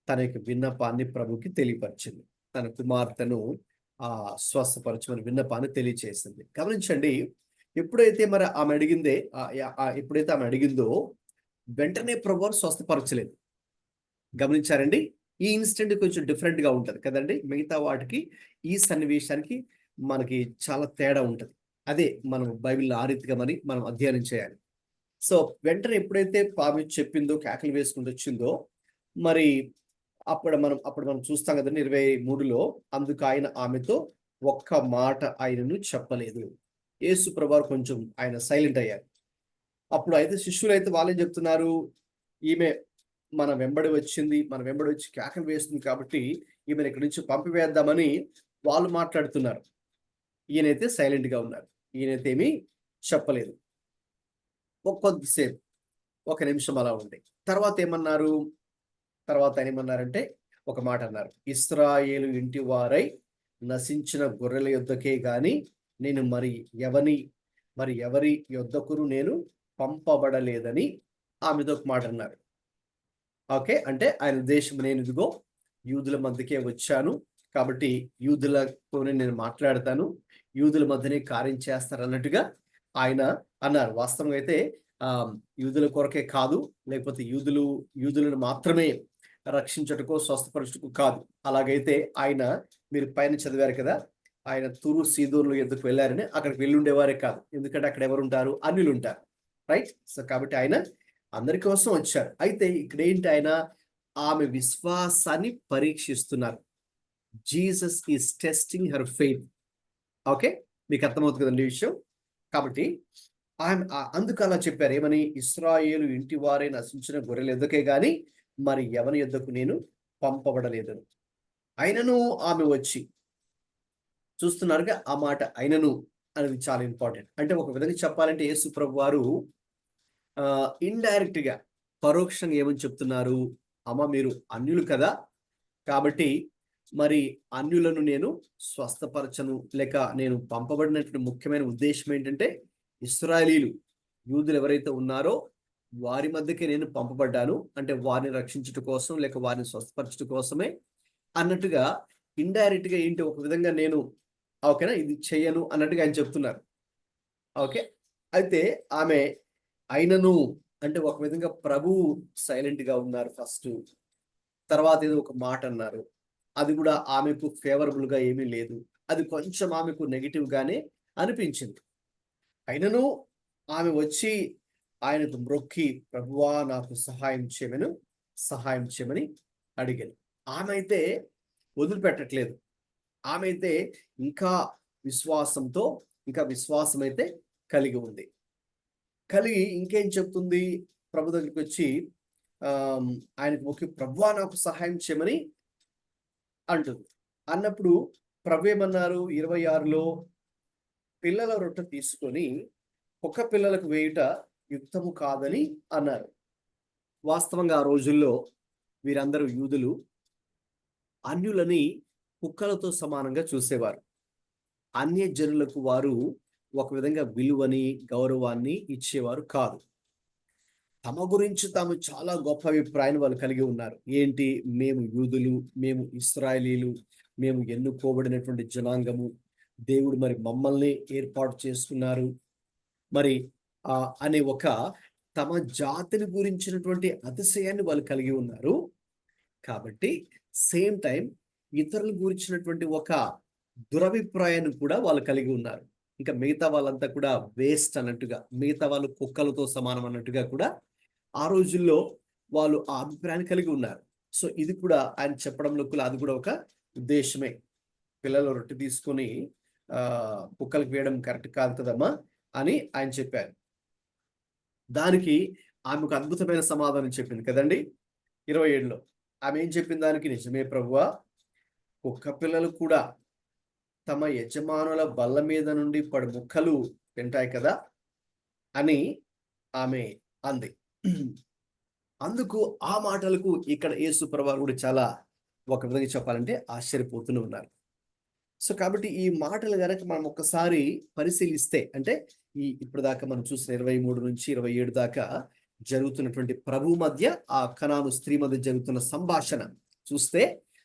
తన యొక్క విన్నపాన్ని ప్రభుకి తెలియపరిచింది. తన కుమార్తెను స్వస్థపరచమని విన్నపాన్ని తెలియచేసింది. గమనించండి, ఎప్పుడైతే మరి ఆమె అడిగిందో వెంటనే ప్రభువారు స్వస్థపరచలేదు. గమనించారండి? ఈ ఇన్సిడెంట్ కొంచెం డిఫరెంట్ గా ఉంటది కదండి. మిగతా వాటికి ఈ సన్నివేశానికి మనకి చాలా తేడా ఉంటది. అదే మనం బైబిల్లో ఆ రీతిగా మరి మనం అధ్యయనం చేయాలి. సో వెంటనే ఎప్పుడైతే ఆమె చెప్పిందో, కేకలు వేసుకుంటూ వచ్చిందో, మరి అప్పుడు మనం చూస్తాం కదండి 23లో, అందుకు ఆయన ఆమెతో ఒక్క మాట ఆయనను చెప్పలేదు. యేసు ప్రభువారు కొంచెం ఆయన సైలెంట్ అయ్యారు. అప్పుడు అయితే శిష్యులు అయితే వాళ్ళేం చెప్తున్నారు, ఈమె మన వెంబడి వచ్చి కేకలు వేస్తుంది కాబట్టి ఈమెను ఇక్కడి నుంచి పంపివేద్దామని వాళ్ళు మాట్లాడుతున్నారు. ఈయనైతే సైలెంట్ గా ఉన్నారు. ఈయనైతే ఏమీ చెప్పలేదు. కొద్దిసేపు, 1 నిమిషం అలా ఉంది. తర్వాత ఆయన ఏమన్నారంటే ఒక మాట అన్నారు, ఇశ్రాయేలు ఇంటి వారై నశించిన గొర్రెల యొద్దకే గాని నేను మరి ఎవరి యొద్దకును నేను పంపబడలేదని ఆమెతో ఒక మాట అన్నారు. ఓకే, అంటే ఆయన ఉద్దేశం, నేను ఇదిగో యూదుల మధ్యకే వచ్చాను కాబట్టి యూదులతోనే నేను మాట్లాడతాను, యూదుల మధ్యనే కార్యం చేస్తారు అన్నట్టుగా ఆయన అన్నారు. వాస్తవంగా అయితే యూదుల కొరకే కాదు, లేకపోతే యూదులను మాత్రమే రక్షించటకో స్వస్థపరచుటకు కాదు. అలాగైతే ఆయన, మీరు పైన చదివారు కదా, ఆయన తూరు సీదోను ఎందుకు వెళ్ళారని, అక్కడికి వెళ్ళి ఉండేవారే కాదు. ఎందుకంటే అక్కడ ఎవరు ఉంటారు? అన్యులు ఉంటారు, రైట్? సో కాబట్టి ఆయన అందరి కోసం వచ్చారు. అయితే ఇక్కడ ఏంటి, ఆయన ఆమె విశ్వాసాన్ని పరీక్షిస్తున్నారు. Jesus is testing her faith. Okay, మీకు అర్థమవుతుంది కదండి ఈ విషయం. కాబట్టి ఆయన అందుకు అలా చెప్పారు, ఏమని? ఇశ్రాయేలు ఇంటి వారే నశించిన గొర్రెల యొద్దకే గాని మరి ఎవరి యొద్దకు నేను పంపబడలేదు. అయినను ఆమె వచ్చి, చూస్తున్నారుగా ఆ మాట అయినను అనేది చాలా ఇంపార్టెంట్. అంటే ఒక విధంగా చెప్పాలంటే యేసు ప్రభు వారు ఇండైరెక్ట్ గా, పరోక్షంగా ఏమని చెప్తున్నారు? అమ్మ, మీరు అన్యులు కదా, కాబట్టి మరి అన్యులను నేను స్వస్థపరచను, లేక నేను పంపబడినటువంటి ముఖ్యమైన ఉద్దేశం ఏంటంటే ఇశ్రాయేలీలు, యూదులు ఎవరైతే ఉన్నారో వారి మధ్యకే నేను పంపబడ్డాను, అంటే వారిని రక్షించుట కోసం, లేక వారిని స్వస్థపరచుట కోసమే అన్నట్టుగా ఇండైరెక్ట్ గా ఏంటి, ఒక విధంగా నేను ఓకేనా ఇది చెయ్యను అన్నట్టుగా ఆయన చెప్తున్నారు. ఓకే, అయితే ఆమె అయినను అంటే ఒక విధంగా ప్రభువు సైలెంట్ గా ఉన్నారు ఫస్ట్, తర్వాత ఏదో ఒక మాట అన్నారు, అది కూడా ఆమెకు ఫేవరబుల్ గా ఏమీ లేదు, అది కొంచెం ఆమెకు నెగిటివ్ గానే అనిపించింది. అయినను ఆమె వచ్చి ఆయనకు మ్రొక్కి, ప్రభువా నాకు సహాయం చేయమని అడిగాను. ఆమె అయితే వదిలిపెట్టట్లేదు. ఆమె అయితే ఇంకా విశ్వాసం అయితే కలిగి ఉంది. కలిగి ఇంకేం చెప్తుంది? ప్రభు దగ్గరికి వచ్చి ఆయనకు మొక్కి, ప్రభువా నాకు సహాయం చేయమని అంటుంది. అన్నప్పుడు ప్రభు ఏమన్నారు? 26లో పిల్లల రొట్టె తీసుకొని కుక్క పిల్లలకు వేయుట యుక్తము కాదని అన్నారు. వాస్తవంగా ఆ రోజుల్లో వీరందరూ యూదులు అన్యులని కుక్కలతో సమానంగా చూసేవారు. అన్య జనులకు వారు ఒక విధంగా విలువని, గౌరవాన్ని ఇచ్చేవారు కాదు. తమ గురించి తాము చాలా గొప్ప అభిప్రాయాన్ని వాళ్ళు కలిగి ఉన్నారు. ఏంటి? మేము యూదులు, మేము ఇశ్రాయేలీలు, మేము ఎన్నుకోబడినటువంటి జనాంగము, దేవుడు మరి మమ్మల్ని ఏర్పాటు చేసుకున్నారు మరి అనే ఒక తమ జాతిని గురించినటువంటి అతిశయాన్ని వాళ్ళు కలిగి ఉన్నారు. కాబట్టి సేమ్ టైం ఇతరుల గురించినటువంటి ఒక దురభిప్రాయాన్ని కూడా వాళ్ళు కలిగి ఉన్నారు. ఇంకా మిగతా వాళ్ళంతా కూడా వేస్ట్ అన్నట్టుగా, మిగతా వాళ్ళు కుక్కలతో సమానం అన్నట్టుగా కూడా ఆ రోజుల్లో వాళ్ళు ఆ అభిప్రాయాన్ని కలిగి ఉన్నారు. సో ఇది కూడా ఆయన చెప్పడంలో కూడా అది కూడా ఒక ఉద్దేశమే. పిల్లలు రొట్టె తీసుకొని కుక్కలకు వేయడం కరెక్ట్ కాదు కదమ్మా అని ఆయన చెప్పారు. దానికి ఆమె ఒక అద్భుతమైన సమాధానం చెప్పింది కదండి 27లో. ఆమె ఏం చెప్పింది దానికి? నిజమే ప్రభువా, కుక్క పిల్లలు కూడా తమ యజమానుల బల్ల మీద నుండి పడి ముక్కలు తింటాయి కదా అని ఆమె అంది. అందుకు ఆ మాటలకు ఇక్కడ యేసు ప్రభువు కూడా చాలా ఒక విధంగా చెప్పాలంటే ఆశ్చర్యపోతూనే ఉన్నారు. సో కాబట్టి ఈ మాటలు కనుక మనం ఒక్కసారి పరిశీలిస్తే, అంటే ఇప్పుడు దాకా మనం చూసిన 23 నుంచి 27 దాకా జరుగుతున్నటువంటి ప్రభు మధ్య ఆ కనాను స్త్రీ మధ్య జరుగుతున్న సంభాషణ చూస్తే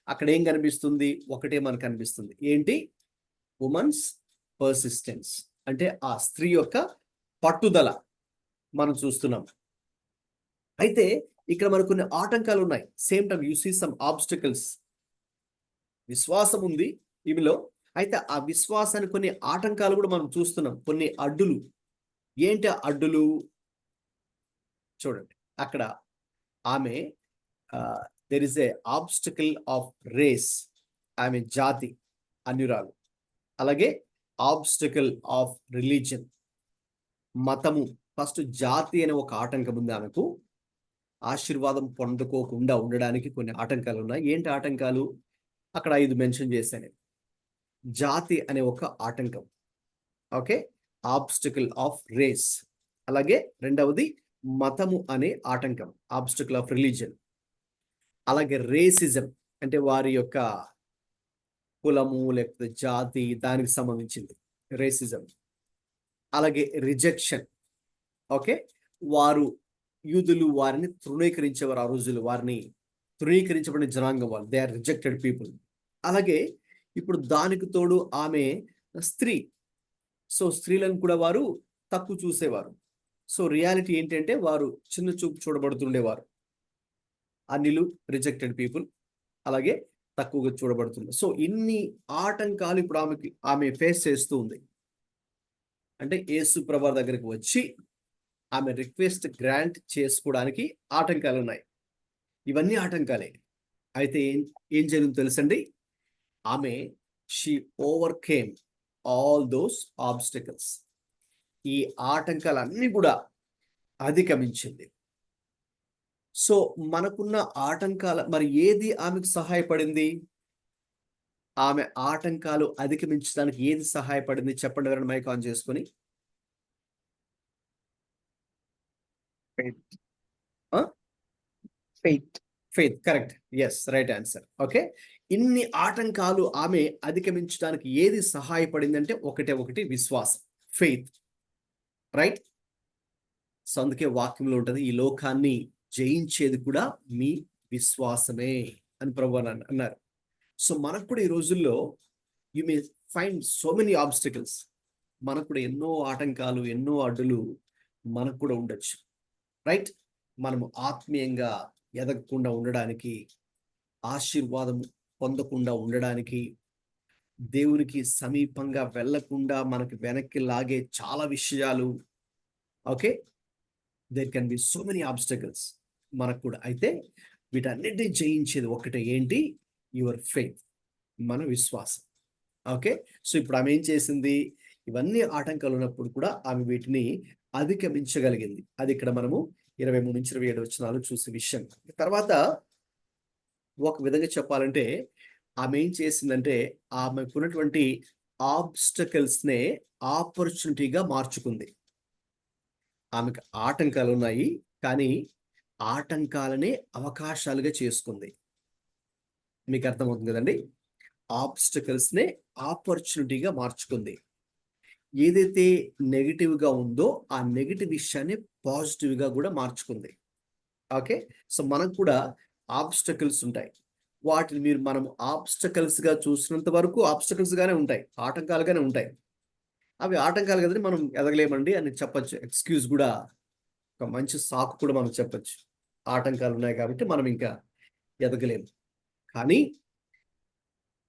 అక్కడ ఏం కనిపిస్తుంది? ఒకటే మనకు కనిపిస్తుంది. ఏంటి? ఉమెన్స్ పర్సిస్టెన్స్, అంటే ఆ స్త్రీ యొక్క పట్టుదల మనం చూస్తున్నాం. అయితే ఇక్కడ మనకు కొన్ని ఆటంకాలు ఉన్నాయి. Same time you see some obstacles. విశ్వాసం ఉంది ఈమెలో, అయితే ఆ విశ్వాసానికి కొన్ని ఆటంకాలు కూడా మనం చూస్తున్నాం, కొన్ని అడ్డులు. ఏంటి అడ్డులు? చూడండి, అక్కడ ఆమె there is a obstacle of race, ఆమె జాతి అన్యురాలు. అలాగే ఆబ్స్టికల్ ఆఫ్ రిలీజన్, మతము. ఫస్ట్ జాతి అనే ఒక ఆటంకం ఉంది ఆమెకు. ఆశీర్వాదం పొందుకోకుండా ఉండడానికి కొన్ని ఆటంకాలు ఉన్నాయి. ఏంటి ఆటంకాలు? అక్కడ 5 మెన్షన్ చేశాను. జాతి అనే ఒక ఆటంకం, ఓకే, ఆబ్స్టికల్ ఆఫ్ రేస్. అలాగే రెండవది మతము అనే ఆటంకం, ఆబ్స్టికల్ ఆఫ్ రిలీజన్. అలాగే రేసిజం, అంటే వారి యొక్క కులము లేకపోతే జాతి, దానికి సంబంధించింది రేసిజం. అలాగే రిజెక్షన్, ఓకే, వారు యూదులు వారిని తృణీకరించేవారు. ఆ రోజులు వారిని తృణీకరించబడిన జనాంగం వాళ్ళు, దే ఆర్ రిజెక్టెడ్ పీపుల్. అలాగే ఇప్పుడు దానికి తోడు ఆమె స్త్రీ. సో స్త్రీలను కూడా వారు తక్కువ చూసేవారు. సో రియాలిటీ ఏంటంటే వారు చిన్న చూపు చూడబడుతుండేవారు. అన్యులు, రిజెక్టెడ్ పీపుల్, అలాగే తక్కువగా చూడబడుతుంది. సో ఇన్ని ఆటంకాలు ఇప్పుడు ఆమె ఫేస్ చేస్తూ ఉంది. అంటే యేసు ప్రభువు దగ్గరికి వచ్చి ఆమె రిక్వెస్ట్ గ్రాంట్ చేసుకోవడానికి ఆటంకాలు ఉన్నాయి. ఇవన్నీ ఆటంకాలే. అయితే ఏం జరిగిందో తెలుసండి, ఆమె she overcame all those obstacles. ఈ ఆటంకాలన్నీ కూడా అధిగమించింది. సో మనకున్న ఆటంకాల మరి ఏది ఆమెకు సహాయపడింది? ఆమె ఆటంకాలు అధిగమించడానికి ఏది సహాయపడింది చెప్పండి, ఎవరైనా మైక్ ఆన్ చేసుకొని. Faith. Huh? Faith. Faith, correct, yes, right answer. Okay, ఇన్ని ఆటంకాలు ఆమె అధిగమించడానికి ఏది సహాయపడింది అంటే ఒకటి విశ్వాసం, ఫెయిత్, రైట్. సో అందుకే వాక్యంలో ఉంటుంది, ఈ లోకాన్ని జయించేది కూడా మీ విశ్వాసమే అని ప్రభువు అన్నారు. సో మనకు కూడా ఈ రోజుల్లో you may find so many obstacles. మనకు కూడా ఎన్నో ఆటంకాలు, ఎన్నో అడ్డులు మనకు కూడా ఉండొచ్చు, రైట్. మనము ఆత్మీయంగా ఎదగకుండా ఉండడానికి, ఆశీర్వాదం పొందకుండా ఉండడానికి, దేవునికి సమీపంగా వెళ్లకుండా మనకి వెనక్కి లాగే చాలా విషయాలు. Okay, there can be so many obstacles మనకు కూడా. అయితే వీటన్నిటిని జయించేది ఒకటే, ఏంటి? యువర్ ఫెయిత్, మన విశ్వాసం. ఓకే, సో ఇప్పుడు ఆమె ఏం చేసింది? ఇవన్నీ ఆటంకాలు ఉన్నప్పుడు కూడా ఆమె వీటిని అధిగమించగలిగింది. అది ఇక్కడ మనము 23 నుంచి 27 వచనాలు చూసే విషయం. తర్వాత ఒక విధంగా చెప్పాలంటే ఆమె ఏం చేసిందంటే ఆమెకున్నటువంటి ఆబ్స్టకల్స్నే ఆపర్చునిటీగా మార్చుకుంది. ఆమెకు ఆటంకాలు ఉన్నాయి, కానీ ఆటంకాలనే అవకాశాలుగా చేసుకుంది. మీకు అర్థమవుతుంది కదండి? ఆబ్స్టకల్స్నే ఆపర్చునిటీగా మార్చుకుంది. ఏదైతే నెగిటివ్గా ఉందో ఆ నెగిటివ్ విషయాన్ని పాజిటివ్గా కూడా మార్చుకుంది. ఓకే, సో మనకు కూడా ఆబ్స్టకల్స్ ఉంటాయి. వాటిని మనం ఆబ్స్టకల్స్గా చూసినంత వరకు ఆబ్స్టకల్స్గానే ఉంటాయి, ఆటంకాలుగానే ఉంటాయి. అవి ఆటంకాలు కదండి, మనం ఎదగలేమండి అని చెప్పచ్చు. ఎక్స్క్యూజ్ కూడా, ఒక మంచి సాకు కూడా మనం చెప్పచ్చు. ఆటంకాలు ఉన్నాయి కాబట్టి మనం ఇంకా ఎదగలేము. కానీ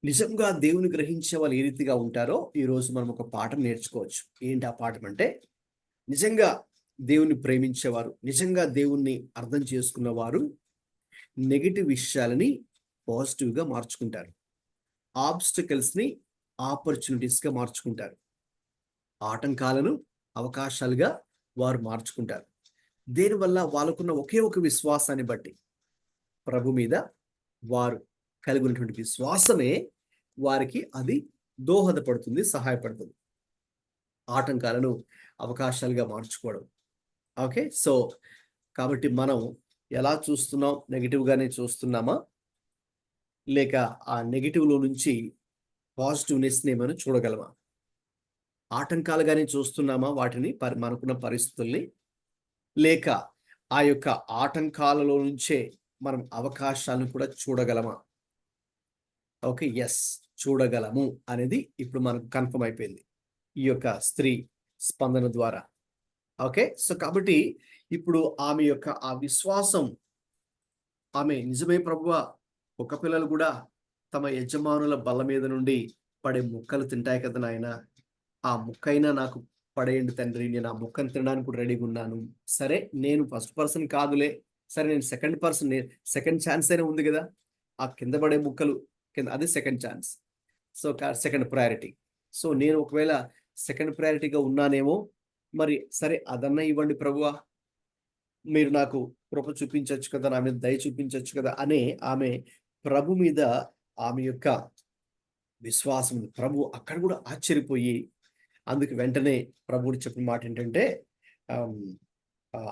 నిజంగా దేవుని గ్రహించే వాళ్ళు ఏ రీతిగా ఉంటారో ఈరోజు మనం ఒక పాఠం నేర్చుకోవచ్చు. ఏంటి ఆ పాఠం అంటే, నిజంగా దేవుని ప్రేమించేవారు, నిజంగా దేవుణ్ణి అర్థం చేసుకున్నవారు నెగిటివ్ విషయాలని పాజిటివ్గా మార్చుకుంటారు, ఆబ్స్టికల్స్ని ఆపర్చునిటీస్గా మార్చుకుంటారు, ఆటంకాలను అవకాశాలుగా వారు మార్చుకుంటారు. దీనివల్ల వాళ్ళకున్న ఒకే ఒక విశ్వాసాన్ని బట్టి, ప్రభు మీద వారు కలిగి ఉన్నటువంటి విశ్వాసమే వారికి అది దోహదపడుతుంది, సహాయపడుతుంది, ఆటంకాలను అవకాశాలుగా మార్చుకోవడం. ఓకే, సో కాబట్టి మనం ఎలా చూస్తున్నాం? నెగిటివ్గానే చూస్తున్నామా, లేక ఆ నెగిటివ్లో నుంచి పాజిటివ్నెస్ని మనం చూడగలమా? ఆటంకాలుగానే చూస్తున్నామా వాటిని, మనకున్న పరిస్థితుల్ని, లేక ఆ యొక్క ఆటంకాలలో నుంచే మనం అవకాశాలను కూడా చూడగలమా? ఓకే, ఎస్, చూడగలము అనేది ఇప్పుడు మనకు కన్ఫర్మ్ అయిపోయింది ఈ యొక్క స్త్రీ స్పందన ద్వారా. ఓకే, సో కాబట్టి ఇప్పుడు ఆమె యొక్క ఆ విశ్వాసం, ఆమె నిజమే ప్రభువా, కుక్క పిల్లలు కూడా తమ యజమానుల బల్ల మీద నుండి పడే ముక్కలు తింటాయి కదా నాయన, ఆ ముక్కైనా నాకు పడేయండి తండ్రి, నేను ఆ ముక్కను తినడానికి కూడా రెడీగా ఉన్నాను. సరే, నేను ఫస్ట్ పర్సన్ కాదులే, సరే నేను సెకండ్ పర్సన్, సెకండ్ ఛాన్స్ అయినా ఉంది కదా, ఆ కింద పడే ముక్కలు కింద, అది second chance. So second priority. So నేను ఒకవేళ సెకండ్ ప్రయారిటీగా ఉన్నానేమో, మరి సరే అదన్నా ఇవ్వండి ప్రభువా, మీరు నాకు కృప చూపించవచ్చు కదా, నా మీద దయ చూపించవచ్చు కదా అనే ఆమె ప్రభు మీద ఆమె యొక్క విశ్వాసం, ప్రభు అక్కడ కూడా ఆశ్చర్యపోయి, అందుకు వెంటనే ప్రభువుడు చెప్పిన మాట ఏంటంటే,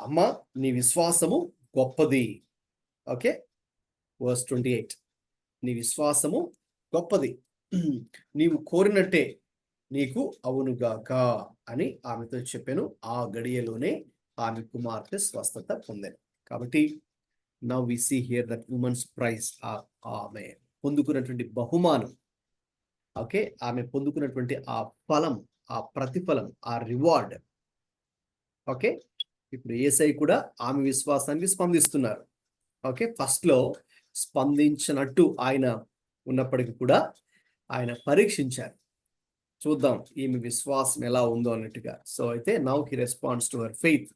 అమ్మ నీ విశ్వాసము గొప్పది. ఓకే, వర్స్ 28, నీ విశ్వాసము గొప్పది, నీవు కోరినట్టే నీకు అవునుగాక అని ఆమెతో చెప్పాను. ఆ గడియలోనే ఆమె కుమార్తె స్వస్థత పొందాను. కాబట్టి now we see here that women's prize, ఆమె పొందుకున్నటువంటి బహుమానం. ఓకే, ఆమె పొందుకున్నటువంటి ఆ ఫలం, ఆ ప్రతిఫలం, ఆ రివార్డ్. ఓకే, ఇప్పుడు యేసయ్య కూడా ఆమె విశ్వాసానికి స్పందిస్తున్నారు. ఓకే, ఫస్ట్లో స్పందించినట్టు ఆయన ఉన్నప్పటికీ కూడా ఆయన పరీక్షించారు, చూద్దాం ఈమె విశ్వాసం ఎలా ఉందో అన్నట్టుగా. సో అయితే now he responds to her faith.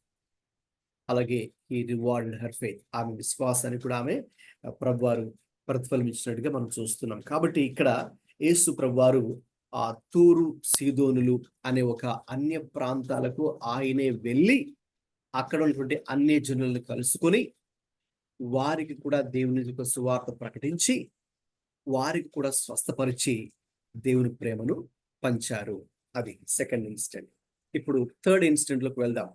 అలాగే ఈ రివార్డ్ హర్ ఫెయిత్, ఆమె విశ్వాసాన్ని కూడా ఆమె ప్రభువారు ప్రతిఫలం ఇచ్చినట్టుగా మనం చూస్తున్నాం. కాబట్టి ఇక్కడ యేసు ప్రభువారు ఆ తూరు సీదోనులు అనే ఒక అన్య ప్రాంతాలకు ఆయనే వెళ్ళి అక్కడ ఉన్నటువంటి అన్య జనులను కలుసుకొని వారికి కూడా దేవుని యొక్క సువార్త ప్రకటించి వారికి కూడా స్వస్థపరిచి దేవుని ప్రేమను పంచారు. అది సెకండ్ ఇన్సిడెంట్. ఇప్పుడు థర్డ్ ఇన్సిడెంట్ లోకి వెళ్దాం.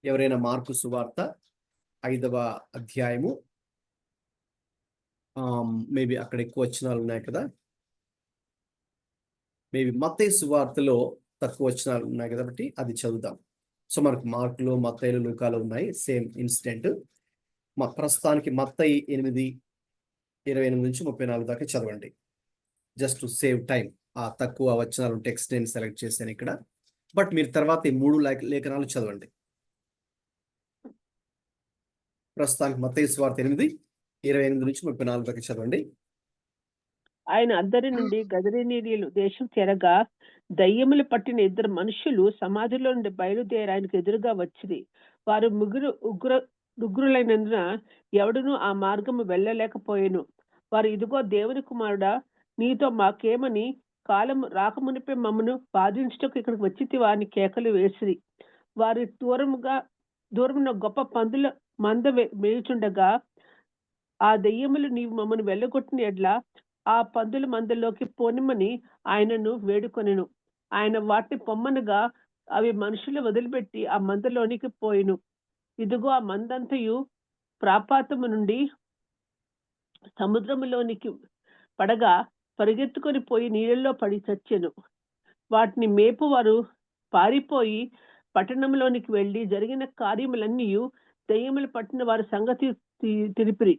ఎవరైనా మార్కు సువార్త 5వ అధ్యాయము, మేబీ అక్కడ ఎక్కువ వచనాలు ఉన్నాయి కదా, మేబీ మత్తయి సువార్తలో తక్కువ వచనాలు ఉన్నాయి కాబట్టి అది చదువుదాం. సో మనకు మార్కులో, మత్తయిలో, లూకాలో ఉన్నాయి సేమ్ ఇన్సిడెంట్. ప్రస్తుతానికి మత్తయి 8:28 నుంచి 34 దాకా చదవండి. Just to save time. ఆ తక్కువ వచనాలు టెక్స్ట్ నేను సెలెక్ట్ చేశాను ఇక్కడ. బట్ మీరు తర్వాత ఈ 3 లేఖనాలు చదవండి. ప్రస్తుతానికి మత్తయి సువార్త 8:28 నుంచి 34 దాకా చదవండి. ఆయన అందరి నుండి గదరేనీయులు దేశం చేరగా దయ్యములు పట్టిన 2 మనుషులు సమాధిలో నుండి బయలుదేరి ఆయనకు ఎదురుగా వచ్చింది. వారు ఉగ్రులైనందున ఎవడునూ ఆ మార్గము వెళ్ళలేకపోయెను. వారు, ఇదిగో దేవుని కుమారుడా, నీతో మాకేమని కాలము రాకమునిపే మమ్మను బాధించుటకు ఇక్కడికి వచ్చితివా అని కేకలు వేసిరి. వారి దూరమున గొప్ప పందుల మంద మేయుచుండగా ఆ దెయ్యములు, నీవు మమ్మను వెళ్ళగొట్టిన ఎడ్ల ఆ పందుల మందలోకి పోనిమ్మని ఆయనను వేడుకొనెను. ఆయన వాటిని పొమ్మనగా అవి మనుషులు వదిలిపెట్టి ఆ మందలోనికి పోయిను. ఇదిగో ఆ మందంతయు ప్రాపాతము నుండి సముద్రములోనికి పడగా పరిగెత్తుకొని పోయి నీళ్ళల్లో పడి చచ్చెను. వాటిని మేపువారు పారిపోయి పట్టణంలోనికి వెళ్ళి జరిగిన కార్యములన్నీ దెయ్యములు పట్టిన వారి సంగతి తెలిపిరి.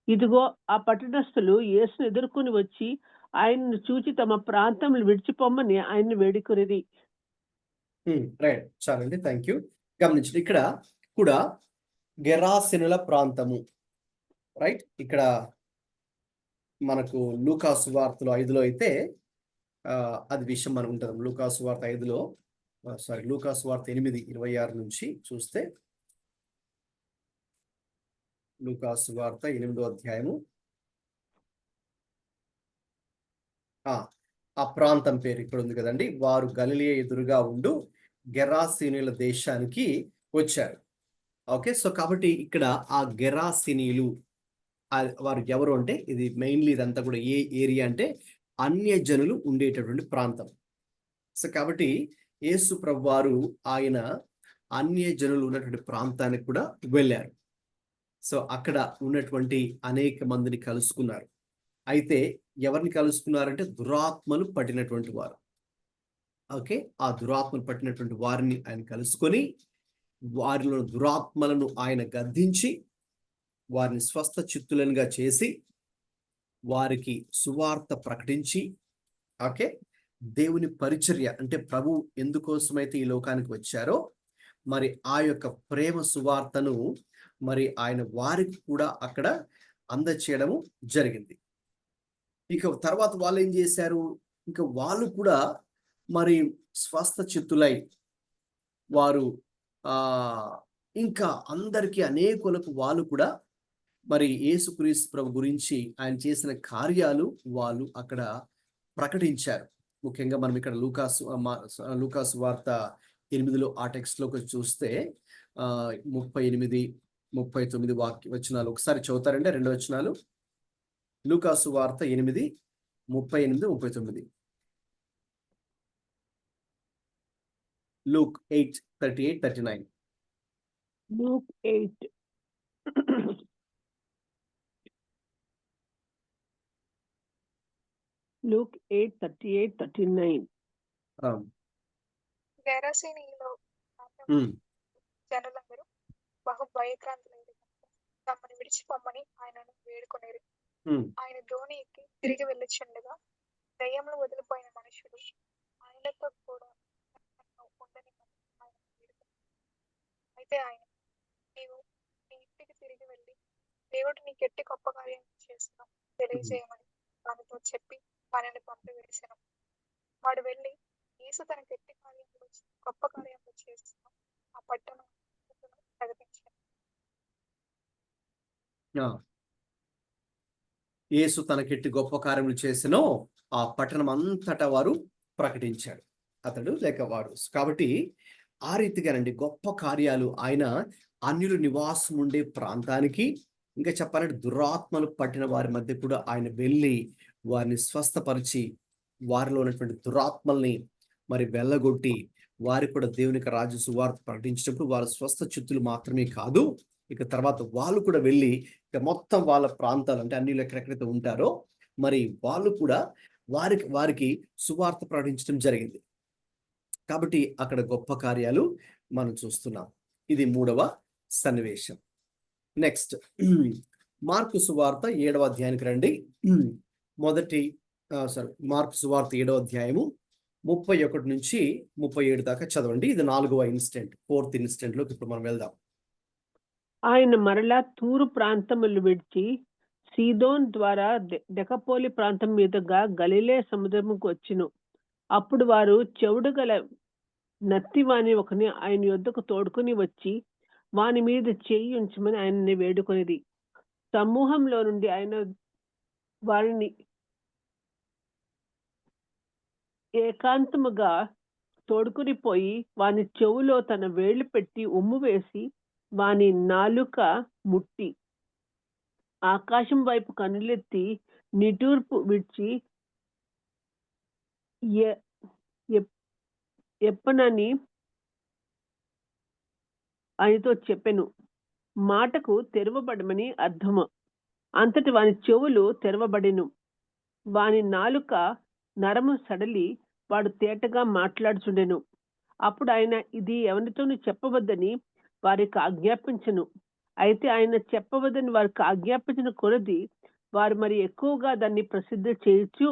ఇదిగో ఆ పట్టణస్థులు యేసును ఎదుర్కొని వచ్చి ఆయనను చూచి తమ ప్రాంతములు విడిచిపోమ్మని ఆయన్ని వేడుకొనిరి. రైట్, చాలండి, థ్యాంక్ యూ. గమనించండి, ఇక్కడ కూడా గెరాసెనుల ప్రాంతము, రైట్. ఇక్కడ మనకు లూకా సువార్తలో 5లో అయితే అది విషయం మనం ఉంటుంది. లూకా సువార్త 5లో లూకా సువార్త 8:26 నుంచి చూస్తే, లూకా సువార్త 8వ అధ్యాయము, ఆ ప్రాంతం పేరు ఇక్కడ ఉంది కదండి. వారు గలిలయ ఎదురుగా ఉండు గెరాసీనుల దేశానికి వచ్చారు. ఓకే, సో కాబట్టి ఇక్కడ ఆ గెరాసీనీలు వారు ఎవరు అంటే, ఇది మెయిన్లీ ఇదంతా కూడా ఏ ఏరియా అంటే అన్య జనులు ఉండేటటువంటి ప్రాంతం. సో కాబట్టి యేసు ప్రభువారు ఆయన అన్య జనులు ఉన్నటువంటి ప్రాంతానికి కూడా వెళ్ళారు. సో అక్కడ ఉన్నటువంటి అనేక మందిని కలుసుకున్నారు. అయితే ఎవరిని కలుసుకున్నారంటే దురాత్మలు పట్టినటువంటి వారు. ఓకే, ఆ దురాత్మలు పట్టినటువంటి వారిని ఆయన కలుసుకొని వారిలో దురాత్మలను ఆయన గద్దించి వారిని స్వస్థ చిత్తులనుగా చేసి వారికి సువార్త ప్రకటించి, ఓకే, దేవుని పరిచర్య అంటే ప్రభు ఎందుకోసమైతే ఈ లోకానికి వచ్చారో మరి ఆ యొక్క ప్రేమ సువార్తను మరి ఆయన వారికి కూడా అక్కడ అందచేయడము జరిగింది. ఇక తర్వాత వాళ్ళు ఏం చేశారు, ఇంకా వాళ్ళు కూడా మరి స్వస్థ చిత్తులై వారు ఇంకా అందరికీ అనేకులకు వాళ్ళు కూడా మరి యేసుక్రీస్తు ప్రభు గురించి ఆయన చేసిన కార్యాలు వాళ్ళు అక్కడ ప్రకటించారు. ముఖ్యంగా మనం ఇక్కడ లూకాసు వార్త 8లో ఆ టెక్స్ట్ లోకి చూస్తే 38, 39 వచనాలు ఒకసారి చదువుతారంటే 2 వచనాలు. లూకాసు వార్త 8, 38, 39. Luke 8, 38, 39. Luke 8. Luke 8, 38, 39. గెరాసీనీయులో జనులందరూ బహు భయక్రాంతులైరి. తమని విడిచిపోమ్మని ఆయనను వేడుకొనేరు. ఆయన ధోని ఎక్కి తిరిగి వెళ్ళుచుండగా దయ్యములు వదిలిపోయిన మనుషులు ఆయనతో కూడా ఉండని ఆయన వేడుకొనేరు. అయితే ఆయన, నీవు నీ ఇంటికి తిరిగి వెళ్ళి దేవుడు నీకు ఎట్టి గొప్ప కార్యం చేస్తున్నాం తెలియజేయమని వానితో చెప్పి వారిని పంపివేశాను. వాడు వెళ్ళి యేసు తనకు ఎట్టి కార్యంలో గొప్ప కార్యంలో చేస్తున్నాం ఆ పట్టణం ప్రకటించాను. యేసు తనకెట్టి గొప్ప కార్యములు చేసినో ఆ పట్టణం అంతటా వారు ప్రకటించాడు, అతడు లేక వాడు. కాబట్టి ఆ రీతిగానండి గొప్ప కార్యాలు ఆయన అన్యులు నివాసం ఉండే ప్రాంతానికి, ఇంకా చెప్పాలంటే దురాత్మలు పట్టిన వారి మధ్య కూడా ఆయన వెళ్ళి వారిని స్వస్థపరిచి వారిలో ఉన్నటువంటి దురాత్మల్ని మరి వెళ్ళగొట్టి వారికి కూడా దేవునికి రాజ్య సువార్త ప్రకటించినప్పుడు వారు స్వస్థ చిత్తులు మాత్రమే కాదు, ఇక తర్వాత వాళ్ళు కూడా వెళ్ళి ఇక మొత్తం వాళ్ళ ప్రాంతాలు అంటే అన్ని ఎక్కడెక్కడైతే ఉంటారో మరి వాళ్ళు కూడా వారికి సువార్త ప్రకటించడం జరిగింది. కాబట్టి అక్కడ గొప్ప కార్యాలు మనం చూస్తున్నాం. ఇది 3వ సన్నివేశం. నెక్స్ట్ మార్కు సువార్త 7వ అధ్యాయానికి రండి. మార్కు సువార్త 7వ అధ్యాయము 31 నుంచి 37 దాకా చదవండి. ఇది 4వ ఇన్సిడెంట్, 4th ఇన్సిడెంట్ లోకి ఇప్పుడు మనం వెళ్దాం. ఆయన మరలా తూరు ప్రాంతములు విడిచి సీదోన్ ద్వారా దెకపోలి ప్రాంతం మీదుగా గలిలే సముద్రముకు వచ్చును. అప్పుడు వారు చెవుడు గల నత్తివాని ఒకని ఆయన యొద్దకు తోడుకుని వచ్చి వాని మీద చేయి ఉంచమని ఆయనని వేడుకొనిది. సమూహంలో నుండి ఆయన వారిని ఏకాంతముగా తోడుకుని పోయి వాని చెవులో తన వేళ్లు పెట్టి ఉమ్ము వేసి వాని నాలుక ముట్టి ఆకాశం వైపు కనులెత్తి నిటూర్పు విడిచి ఎప్పనని ఆయనతో చెప్పెను. మాటకు తెరవబడమని అర్థము. అంతటి వాని చెవులు తెరవబడెను. వాని నాలుక నరము సడలి వాడు తేటగా మాట్లాడుచుండెను. అప్పుడు ఆయన ఇది ఎవరితోనూ చెప్పవద్దని వారికి ఆజ్ఞాపించను. అయితే ఆయన చెప్పవద్దని వారికి ఆజ్ఞాపించిన కొలది వారు మరి ఎక్కువగా దాన్ని ప్రసిద్ధి చేయొచ్చు.